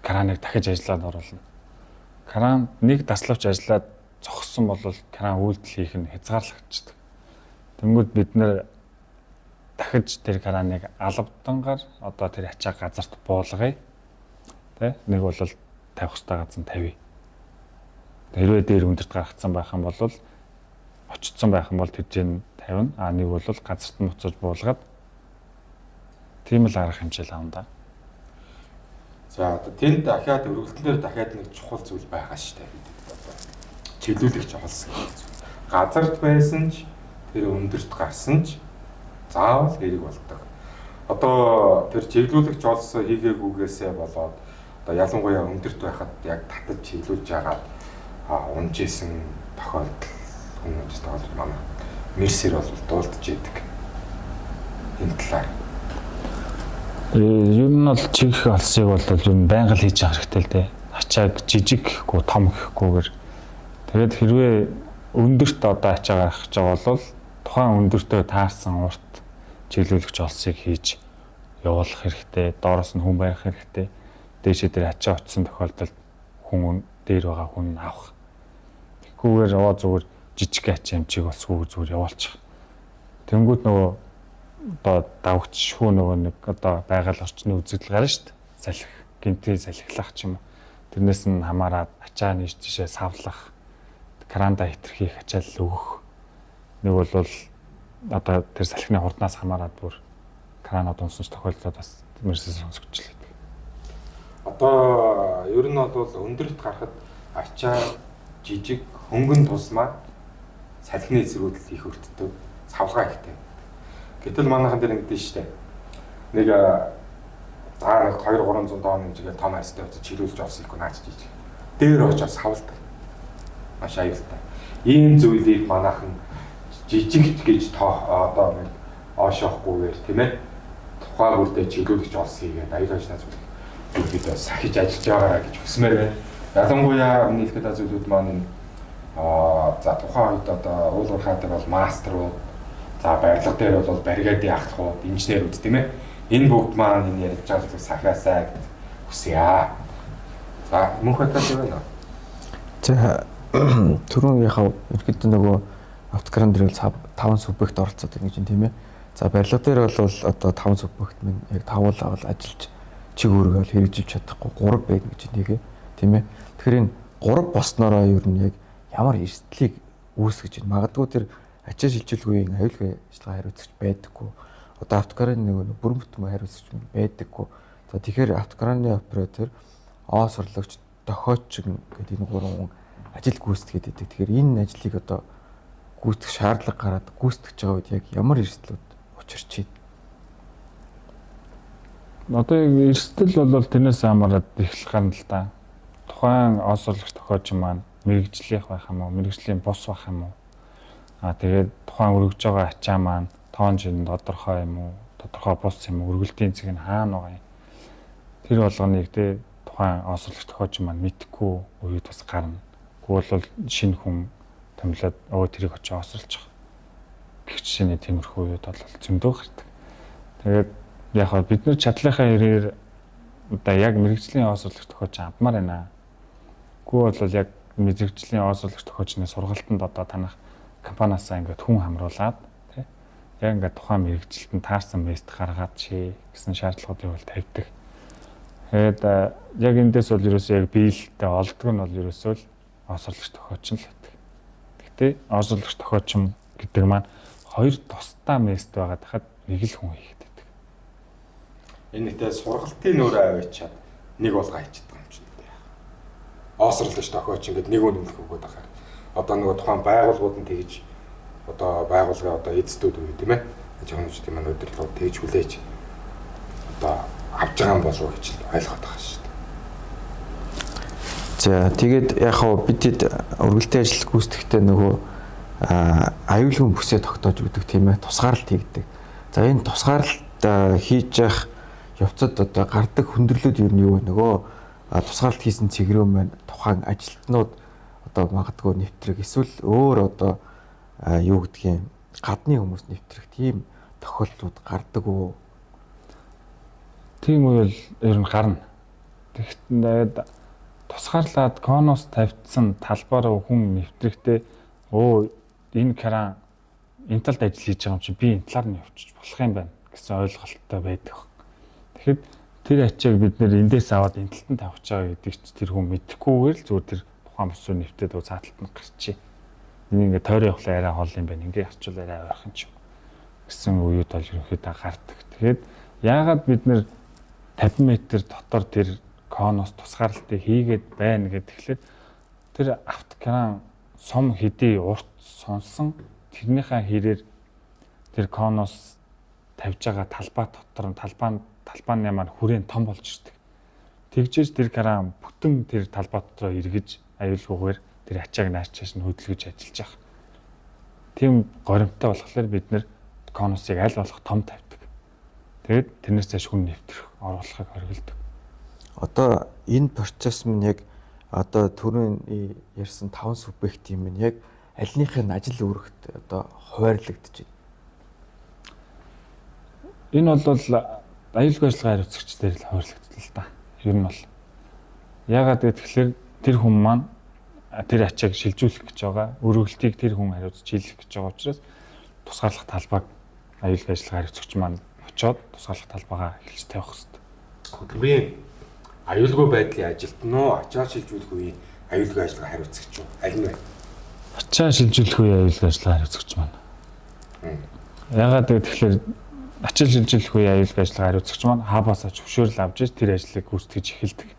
краныг дахиж ажиллаад оруулна. Кран нэг таславч ажиллаад зогссон бол кран үйлдэл хийх нь хязгаарлагдчихдаг. Тэнгүүд бид нэр дахиж тэр краныг албадангаар одоо тэр ачаа газарт буулгая. Тэ нэг бол тавих хэрэгтэй газар нь тавья. Хэрвээ дээр өндөрт гаргацсан байх юм бол очсон байх юм бол тэжээн тавина. А нэг бол газарт нь буцаж буулгаад тийм л арга хэмжээл авна да. За одоо тэнд дахиад өргөлтнээр дахиад нэг чухал зүйл байгаа шүү дээ. Чиглүүлэгч олсон. Газарт байсан ч тэр өндөрт гарсан ч заавал хэрэг болдог. Одоо тэр чиглүүлэгч олсон хийгээгүйгээсээ болоод одоо ялангуяа өндөрт байхад яг татаж чиглүүлж байгаа унжсэн тохиолдол хүмүүст бол манай мерсэр бол дуулдж идэг. Энэ талаар. Ер нь бол чигх олсыг бол ер нь байнга л хийж явах хэрэгтэй л дээ. Ачааг жижиг гэхгүй том гэхгүйгээр. Тэгээд хэрвээ өндөрт одоо ачаа гаргах гэж байгаа бол тухайн өндөртөө таарсан урт чиглүүлэгч олсыг хийж явуулах хэрэгтэй. Доороос нь хүн барих хэрэгтэй. Дээшээ дээр ачаа очсон тохиолдолд хүн дээр байгаа хүн авах. Тэгхгүйгээр яваа зүгээр жижиг ачаа амчиг болсгүйгээр зүгээр явуулчих. Тэнгүүд нөгөө одоо давгч шүүн нөгөө нэг одоо байгаль орчны үзэгдэл гарна шүү дээ. Салхи, гинтээ салхилах ч юм уу. Тэрнээс нь хамаарат ачаа нийш тишээ савлах, кранда хитрхийх ачаал өгөх. Нэг бол одоо тэр салхины хурднаас хамаарат бүр кранууд унсаж тохиолдоод бас мерсээс сонсогдчихлээ. Одоо ер нь бол өндөрт гарахад ачаа жижиг хөнгөн тусмаа салхины эсрэгүүдэл их өртдөг, савлгаа ихтэй. Гэтэл манайхан дээр ингэдэж штэ. Нэг заа 2-300 тонн хэмжээгээр том арьстай очиж чиглүүлж авсангүй наач жижиг. Дээр очиж савлдаг. Маш аюултай. Ийм зүйлийг манайхан жижигт гэж одоо нэг оошоохгүйгээр тийм ээ. Тухайн бүртээ чиглүүлж олсон хийгээд аюултай зүйл. Бид сахиж ажиллаж байгаараа гэж хүсмээр байна. Ялангуяа өмнө хэлэхэд зүйлүүд маань за тухайн үед одоо уул уурхаадаг бол мастерууд, за барилга дээр бол баригадын ахлахууд, инженерүүд тийм ээ. Энэ бүгд маань энэ ярьж байгаа зүйлийг сахиасаа гэж хүсье. За мөнх батал юу вэ? За түрүүн яхав ерөөдөө нөгөө автокран дээр бол 5 субъект оролцоод байна гэж юм тийм ээ. За барилга дээр бол одоо 5 субъект минь яг тавуулаа бол ажиллаж чиг өөргөө хэрэгжүүлж чадахгүй 3 байна гэж нэгэ тийм ээ. Тэгэхээр энэ 3 босноороо ер нь яг ямар эрсдлийг үүсгэж байна. Магадгүй тэр ачаа шилжүүлгийн аюулгүй ажиллагаа хариуцагч байдаггүй. Одоо автокраны нэг бүрэн бүтэн хариуцагч байдаггүй. За тэгэхээр автокраны оператор, оосорлогч, дохиотч гэдэг энэ 3 хүн ажил гүйцэтгээд байдаг. Тэгэхээр энэ ажлыг одоо гүйцэтгэх шаардлага гараад гүйцэтгэж байгаа үед яг ямар эрсдлүүд учирч байна? Одоо эрсдэл бол тэрнээс хамаарат эхлэх гана л да. Тухайн оосорлогч тохиолч маань мэрэгжлийнх байх юм уу, мэрэгжлийн бус байх юм уу. Тэгээд тухайн өргөж байгаа ачаа маань тоон жин тодорхой юм уу, тодорхой бус юм уу, өргөлтийн цэг нь хаана байгаа юм. Тэр болгоныг тэ тухайн оосорлогч тохиолч маань мэдхгүй үед бас гарна. Тэгвэл шинэ хүн томилоод тэрийг очиж оосорлчих. Гэх жишээний тиймэрхүү үед бол зөндөө гардаг. Тэгээд яг хаа бид нар чадлынхаа хэрээр одоо яг мэрэгжлийн оосорлогч тохиолч авмаар байна. Гүү бол яг мэрэгжлийн оосорлогч тохиолчны сургалтанд одоо танах компаниасаа ингээд хүн хамруулад тий яг ингээд тухайн мэрэгжилтэнд таарсан мест гаргаад чи гэсэн шаардлагуудыг бол тавьдаг. Тэгээд яг эндээс бол ерөөсөө яг биелэлтэй олддог нь бол ерөөсөө л оосорлогч тохиолч нь л байдаг. Гэхдээ оосорлогч тохиолч гэдэг маань 2 тусдаа мест байгаа дахад нэг л хүн хийх. Энэ ихтэй сургалтын өөрөө аваачаад нэг болгоо хийчихдэг юм чинь. Оосорлогч тохиолч ингээд нэг үнэмлэх өгöd байхаар одоо нөгөө тухайн байгууллагууд нь тэгж одоо байгууллагын одоо эцэстүүд үе тийм ээ. Жигнэжтэй маань өдөрлөг тэгж хүлээж одоо авч байгаа юм болов уу гэж ойлгоод байгаа шүү дээ. За тэгээд яг хаа бидэд өргөлтийн ажил гүйцэтгэхдээ нөгөө аюулгүй бүсээ тогтоож өгдөг тийм ээ. Тусгаарлалт хийгдэг. За энэ тусгаарлалт хийж явах явцад одоо гардаг хүндрэлүүд юу вэ? Нөгөө тусгаарлалт хийсэн цэгрөө маань тухайн ажилтнууд одоо магадгүй нэвтрэх эсвэл өөр одоо юу гэдгийг гадны хүмүүс нэвтрэх тийм тохиолдлууд гардаг уу? Тийм үйл ер нь гарна. Тэгэхдээ тусгаарлаад конус тавьдсан талбаар хүн нэвтрэхдээ энэ кран энэ талд ажил хийж байгаа юм чи би энэ талаар нь явчих болох юм байна гэсэн ойлголттой байдаг. Тэгэхэд тэр ачааг бид нэр эндээс аваад энэ талтанд тавьж байгаа гэдэг чи тэр хүн мэдэхгүйгээр л зүгээр тэр тухайн босоо нэвтээд цааталт нь гарчээ. Энэ ингээ тойрон явахлаа арай хол юм байна. Ингээ харчвал арай ойрхон ч юм гэсэн үеуд бол ерөнхийдөө гардаг. Тэгэхээр яагаад бид нэр 50 м дотор тэр конус тусгаарлалтыг хийгээд байна гэхэлэр тэр автокран сум хэдий урт сонсон тэрнийхээ хэрээр тэр конус тавьж байгаа талбай дотор нь талбайны маань хүрээн том болж ирдэг. Тэгжээж тэр кран бүтэн тэр талбай дотроо эргэж аюулгүйгээр тэр ачааг наачаас нь хөдөлгөж ажиллаж байгаа. Тийм горимтой болохоор бид нэр конусыг аль болох том тавьдаг. Тэгээд тэрнээс цааш хүн нэвтрэх оруулахыг хориглодог. Одоо энэ процесс нь яг одоо түрүүн ярьсан 5 субъектийн минь яг альнийхээ нь ажил үүрэгт одоо хуваарлагдаж байна. Энэ бол аюулгүй ажиллагаа хариуцагч дээр л хуваарлагддаг л да. Ер нь бол яагаад гэвэл тэр хүн маань тэр ачааг шилжүүлэх гэж байгаа, өргөлтийг тэр хүн хариуцж хийх гэж байгаа учраас тусгаарлах талбайг аюулгүй ажиллагаа хариуцагч маань очоод тусгаарлах талбайгаа эхэлж тавих хэрэгтэй. Хөдөлмөрийн аюулгүй байдлын ажилт нь ачаа шилжүүлэх үеийн аюулгүй ажиллагаа хариуцагч юу? Аль нь вэ? Ачаа шилжүүлэх үеийн аюулгүй ажиллагаа хариуцагч маань. Яагаад гэвэл ачаа шилжүүлэх үеийн аюулгүй ажиллагаа хариуцагч маань хаабаасаа зөвшөөрөл авч иж тэр ажлыг гүйцэтгэж эхэлдэг.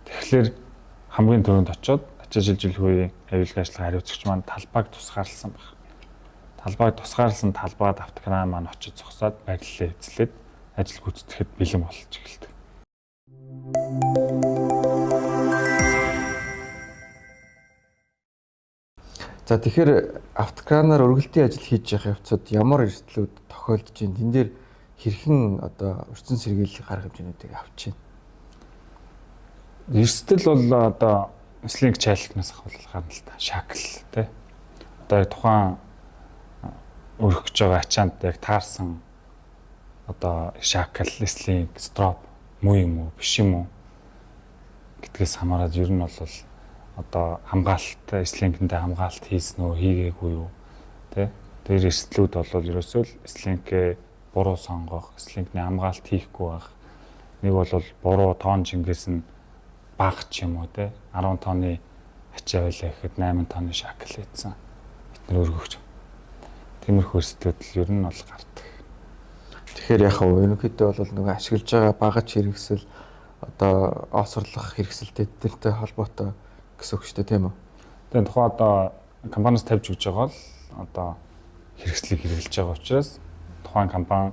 Тэгэхээр хамгийн түрүүнд очоод ачаа шилжүүлэх үеийн аюулгүй ажиллагаа хариуцагч маань талбайг тусгаарласан байна. Талбайг тусгаарласан талбайд автокран маань очиж зогсоод бариллаа эзлээд ажил гүйцэтгэхэд бэлэн болж эхэлдэг. За тэгэхээр автокранаар өргөлтийн ажил хийж явах явцад ямар эрсдлүүд тохиолдож байна? Тэн дээр хэрхэн одоо өрцөн сэргийлэх арга хэмжээнүүдийг авч байна? Эрсдэл бол одоо слинг чайлтнаас ахвал гарна л та. Шакл тий. Одоо тухайн өргөх гэж байгаа ачаанд яг таарсан одоо шакл, слинг, строп муу юм уу, биш юм уу гэдгээс хамаараад ер нь бол одоо хамгаалалт слингэндээ хамгаалалт хийсэн үү, хийгээгүй юу тий. Тэр эрсдлүүд бол ерөөсөө л слингээ буруу сонгох, слингний хамгаалалт хийхгүй байх. Нэг бол буруу тоон жингээс нь бага ч юм уу тий. 10 тонны ачаа байлаа гэхэд 8 тонны шакл хийсэн. Бид нөр өргөгч. Тиймэрхүү эрсдлүүд л ер нь бол гардаг. Тэгэхээр яг ерөнхийдөө бол нөгөө ашиглаж байгаа багаж хэрэгсэл одоо осорлох хэрэгсэлтэй тэрнтэй холбоотой гэсэн үг шүү дээ тийм үү? Тэгээд тухайн одоо компаниас тавьж өгч байгаа л одоо хэрэгслийг хэрэглэж байгаа учраас тухайн компани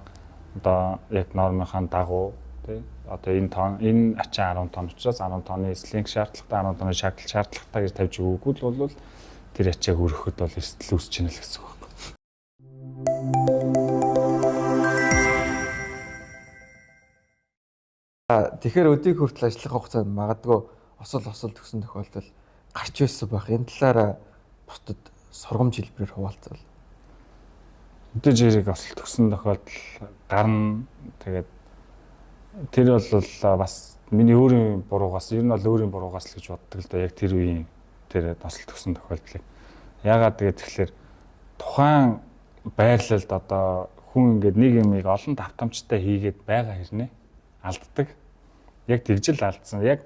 одоо яг нормынхаа дагуу тий одоо энэ ачаа 10 тонн учраас 10 тонны слинг шаардлагатай 10 тонны шакл шаардлагатай гэж тавьж өгөөгүй л бол тэр ачааг өргөхөд бол эрсдэл үүсэж байна л гэсэн үг. Тэгэхээр өдийг хүртэл ажиллах хугацаанд магадгүй осол төгсөн тохиолдол гарч байсан байх. Энэ талаараа бусдад сургамж хэлбэрээр хуваалцвал. Өдөө жирийг осол төгсөн тохиолдол гарна. Тэгээд тэр бол бас миний өөрийн буруугаас ер нь бол өөрийн буруугаас л гэж боддог л да. Яг тэр үеийн тэр осол төгсөн тохиолдлыг. Яагаад тэгэхээр тухайн байрлалд одоо хүн ингээд нэг юмыг олон давтамжтай хийгээд байгаа хэрнээ алддаг. Яг тэгжил алдсан. Яг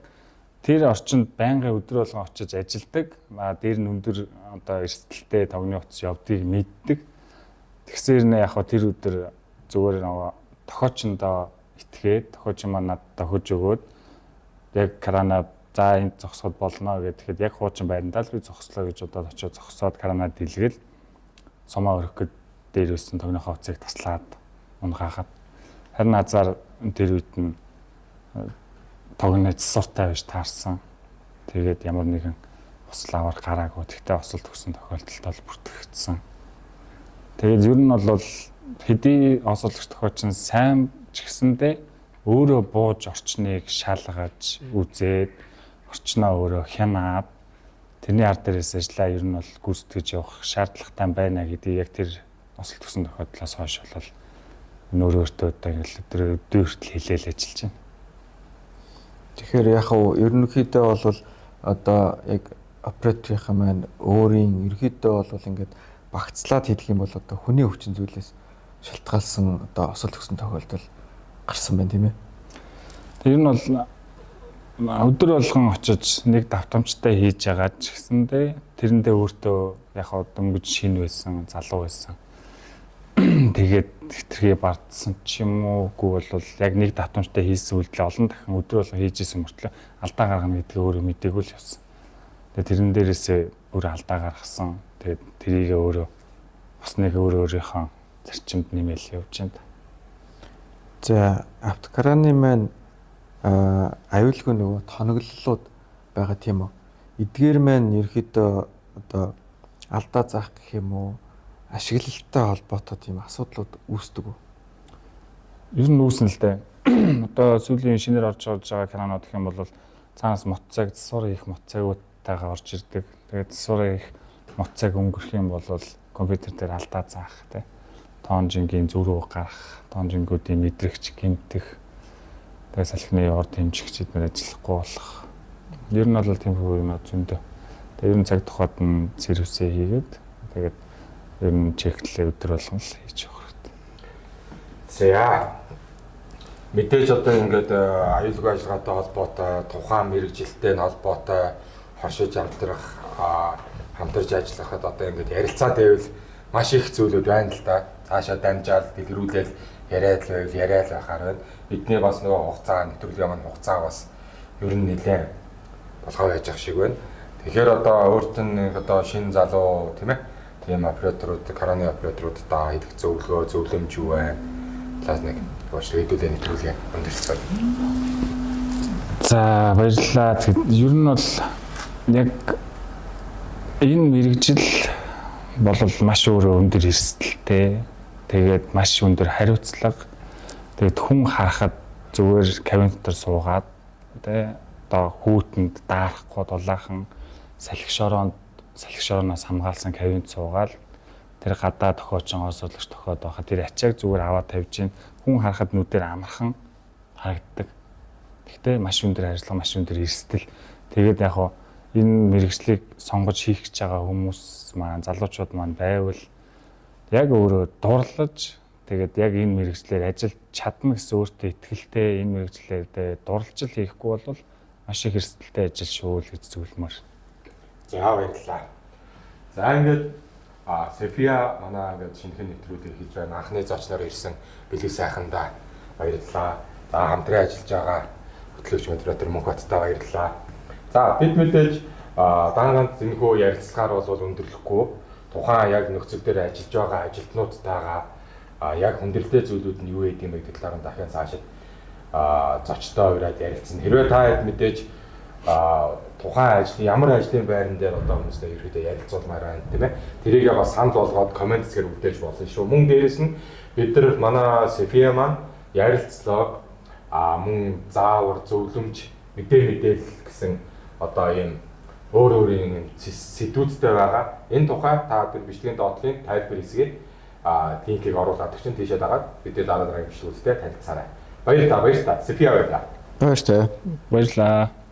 тэр орчинд байнгын өдөр болгон очиж ажилдаг. Дээр нь өндөр одоо эрсдэлтэй тогны утас явдгийг мэддэг. Тэгсээр нэ яг тэр өдөр зүгээр тохиочондоо итгээд тохиоч маань надад тохиж өгөөд яг крана за энд зогсоход болно гэхэд яг хуучин байрандаа л би зогслоо гэж удаад очиж зогсоод крана дэлгэл сумаа өрөх гээд дээр өссөн тогныхоо утсыг таслаад унгаахад харин азар тэр үед нь тогны засвартай байж таарсан. Тэгээд ямар нэгэн услаавар гараагүй. Тэгтээ осол төгсөн тохиолдолд бол бүртгэгдсэн. Тэгээд ер нь бол хэдий осолч тохиолчин сайн ч гэсэндээ өөрөө бууж орчныг шалгаж үзээд орчноо өөрөө хянаад тэрний ард дээрээс ажиллаа ер нь бол гүйцэтгэж явах шаардлагатай байна гэдгийг яг тэр осол төгсөн тохиолдлоос хойш бол өөртөө одоо ингээл өдөр хүртэл хэлээл ажиллаж байна. Тэгэхээр яг хав ерөнхийдөө бол одоо яг операторынхаа маань өөрийн ерөнхийдөө бол ингээд багцлаад хийх юм бол одоо хүний хүчин зүйлээс шалтгаалсан одоо осол төгсөн тохиолдол гарсан байна тийм ээ. Тэр нь бол өдөр болгон очиж нэг давтамжтай хийж байгаа ч гэсэндээ тэрэндээ өөртөө яг хав дөнгөж шин байсан, залуу байсан. Тэгээд хитрхи бардсан ч юм уугүй бол яг нэг давтамжтай хийсэн үйлдэл олон дахин өдөр болгон хийж исэн мөртлөө алдаа гаргана гэдгийг өөрөө мэдээгүй л явсан. Тэгээд тэрэн дээрээсээ өөрөө алдаа гаргасан. Тэгээд тэрийг өөрөө бас нэг өөрийнхөө зарчимд нэмэл явж байна. За автокраны маань аюулгүй нөгөө тоноглолууд байгаа тийм үү. Эдгээр маань ерөөхдөө одоо алдаа заах гэх юм уу ашиглалтай холбоотой тийм асуудлууд үүсдэг үү? Ер нь үүснэ л дээ. Одоо сүүлийн шинээр орж байгаа кинонууд гэх юм бол цаанаас моццайг засвар их моццайгуудтайгаа орж ирдэг. Тэгээд засвар их моццайг өнгөрөх юм бол компьютер дээр алдаа заах тий. Тоонжингийн зүрх гарах, тоонжингуудын мэдрэгч гэмтэх. Тэгээд салхины орд хэмжигчид нэр ажиллахгүй болох. Ер нь бол тийм юм зөндөө. Тэгээд ер нь цаг тухайд нь сервисээ хийгээд тэгээд ер нь чеклээ өдөр болгон л хийж явах хэрэгтэй. За мэдээж одоо ингээд аюулгүй ажиллагаатай холбоотой тухайн мэрэгжилтэй холбоотой хоршиж хамтрах хамтарч ажиллахад одоо ингээд ярилцаад байвал маш их зүйлүүд байна л да. Цаашаа дамжаал дэлгэрүүлэл яриад байхаар байна. Бидний бас нөгөө хугацаа нэвтрүүлгээ маань хугацаа бас ер нь нэлээд болгоо байж ах шиг байна. Тэгэхээр одоо өөрт нь одоо шинэ залуу тийм ээ тийм операторууд, караны операторуудаа хийх зөвлөмж юу вэ? Талаас нэг хэдүүлээ нэвтрүүлгээ өндөрлөцгөө. За баярлалаа. Ер нь бол яг энэ мэрэгжил бол маш өөрөө өндөр эрсдэлтэй. Тэгээд маш өндөр хариуцлага. Тэгээд хүн харахад зүгээр кабин дотор суугаад тэ одоо хүүтэнд даарахгүй дулаахан салхишороноос хамгаалсан кабинд суугаад тэр гадаа тохиочин орсуулагч тохиод байхад тэр ачааг зүгээр аваад тавьж гин хүн харахад нүдээр амархан харагддаг. Гэхдээ маш өндөр ажиллага, маш өндөр эрсдэл. Тэгээд яг хоо энэ мэрэгжлийг сонгож хийх гэж байгаа хүмүүс маань залуучууд маань байвал яг өөрөө дурлаж тэгээд яг энэ мэрэгжлээр ажиллаж чадна гэсэн өөртөө итгэлтэй энэ мэрэгжлээр дурлж л хийхгүй бол маш их эрсдэлтэй ажил шүү л гэж зөвлөмөр. За баярлалаа. За ингээд София манай ингээд шинэхэн нэвтрүүлгийг хийж байна. Анхны зочноор ирсэн бэлэг сайхандаа баярлалаа. За хамтран ажиллаж байгаа хөтлөгч модератор Мөнхбаттай баярлалаа. За бид мэдээж ганц энэхүү ярилцлагаар бол өндөрлөхгүй тухайн яг нөхцөл дээр ажиллаж байгаа ажилтнуудтайгаа яг хүндрэлтэй зүйлүүд нь юу гэдэг юм бэ талаар нь дахин цаашид зочтой ураад ярилцсан. Хэрвээ та хэд мэдээж тухайн ажлын ямар ажлын байран дээр одоо хүмүүстэй ерөөдөө ярилцуулмаар байна тийм ээ. Тэрийгээ бас санал болгоод комент хэсгээр үлдээж болно шүү. Мөн дээрэс нь бид нар манай София маань ярилцлага мөн заавар зөвлөмж мэдээлэл гэсэн одоо ийм өөрийн сэдвүүдтэй байгаа. Энэ тухай та бүхэн бичлэгийн доотлын тайлбар хэсгийг линкийг оруулаад чинь тийшээ дагаад бидний дараа дараагийн бичлэгүүдтэй танилцаарай. Баярлалаа. София баярлалаа. Баярлалаа. Баярлалаа.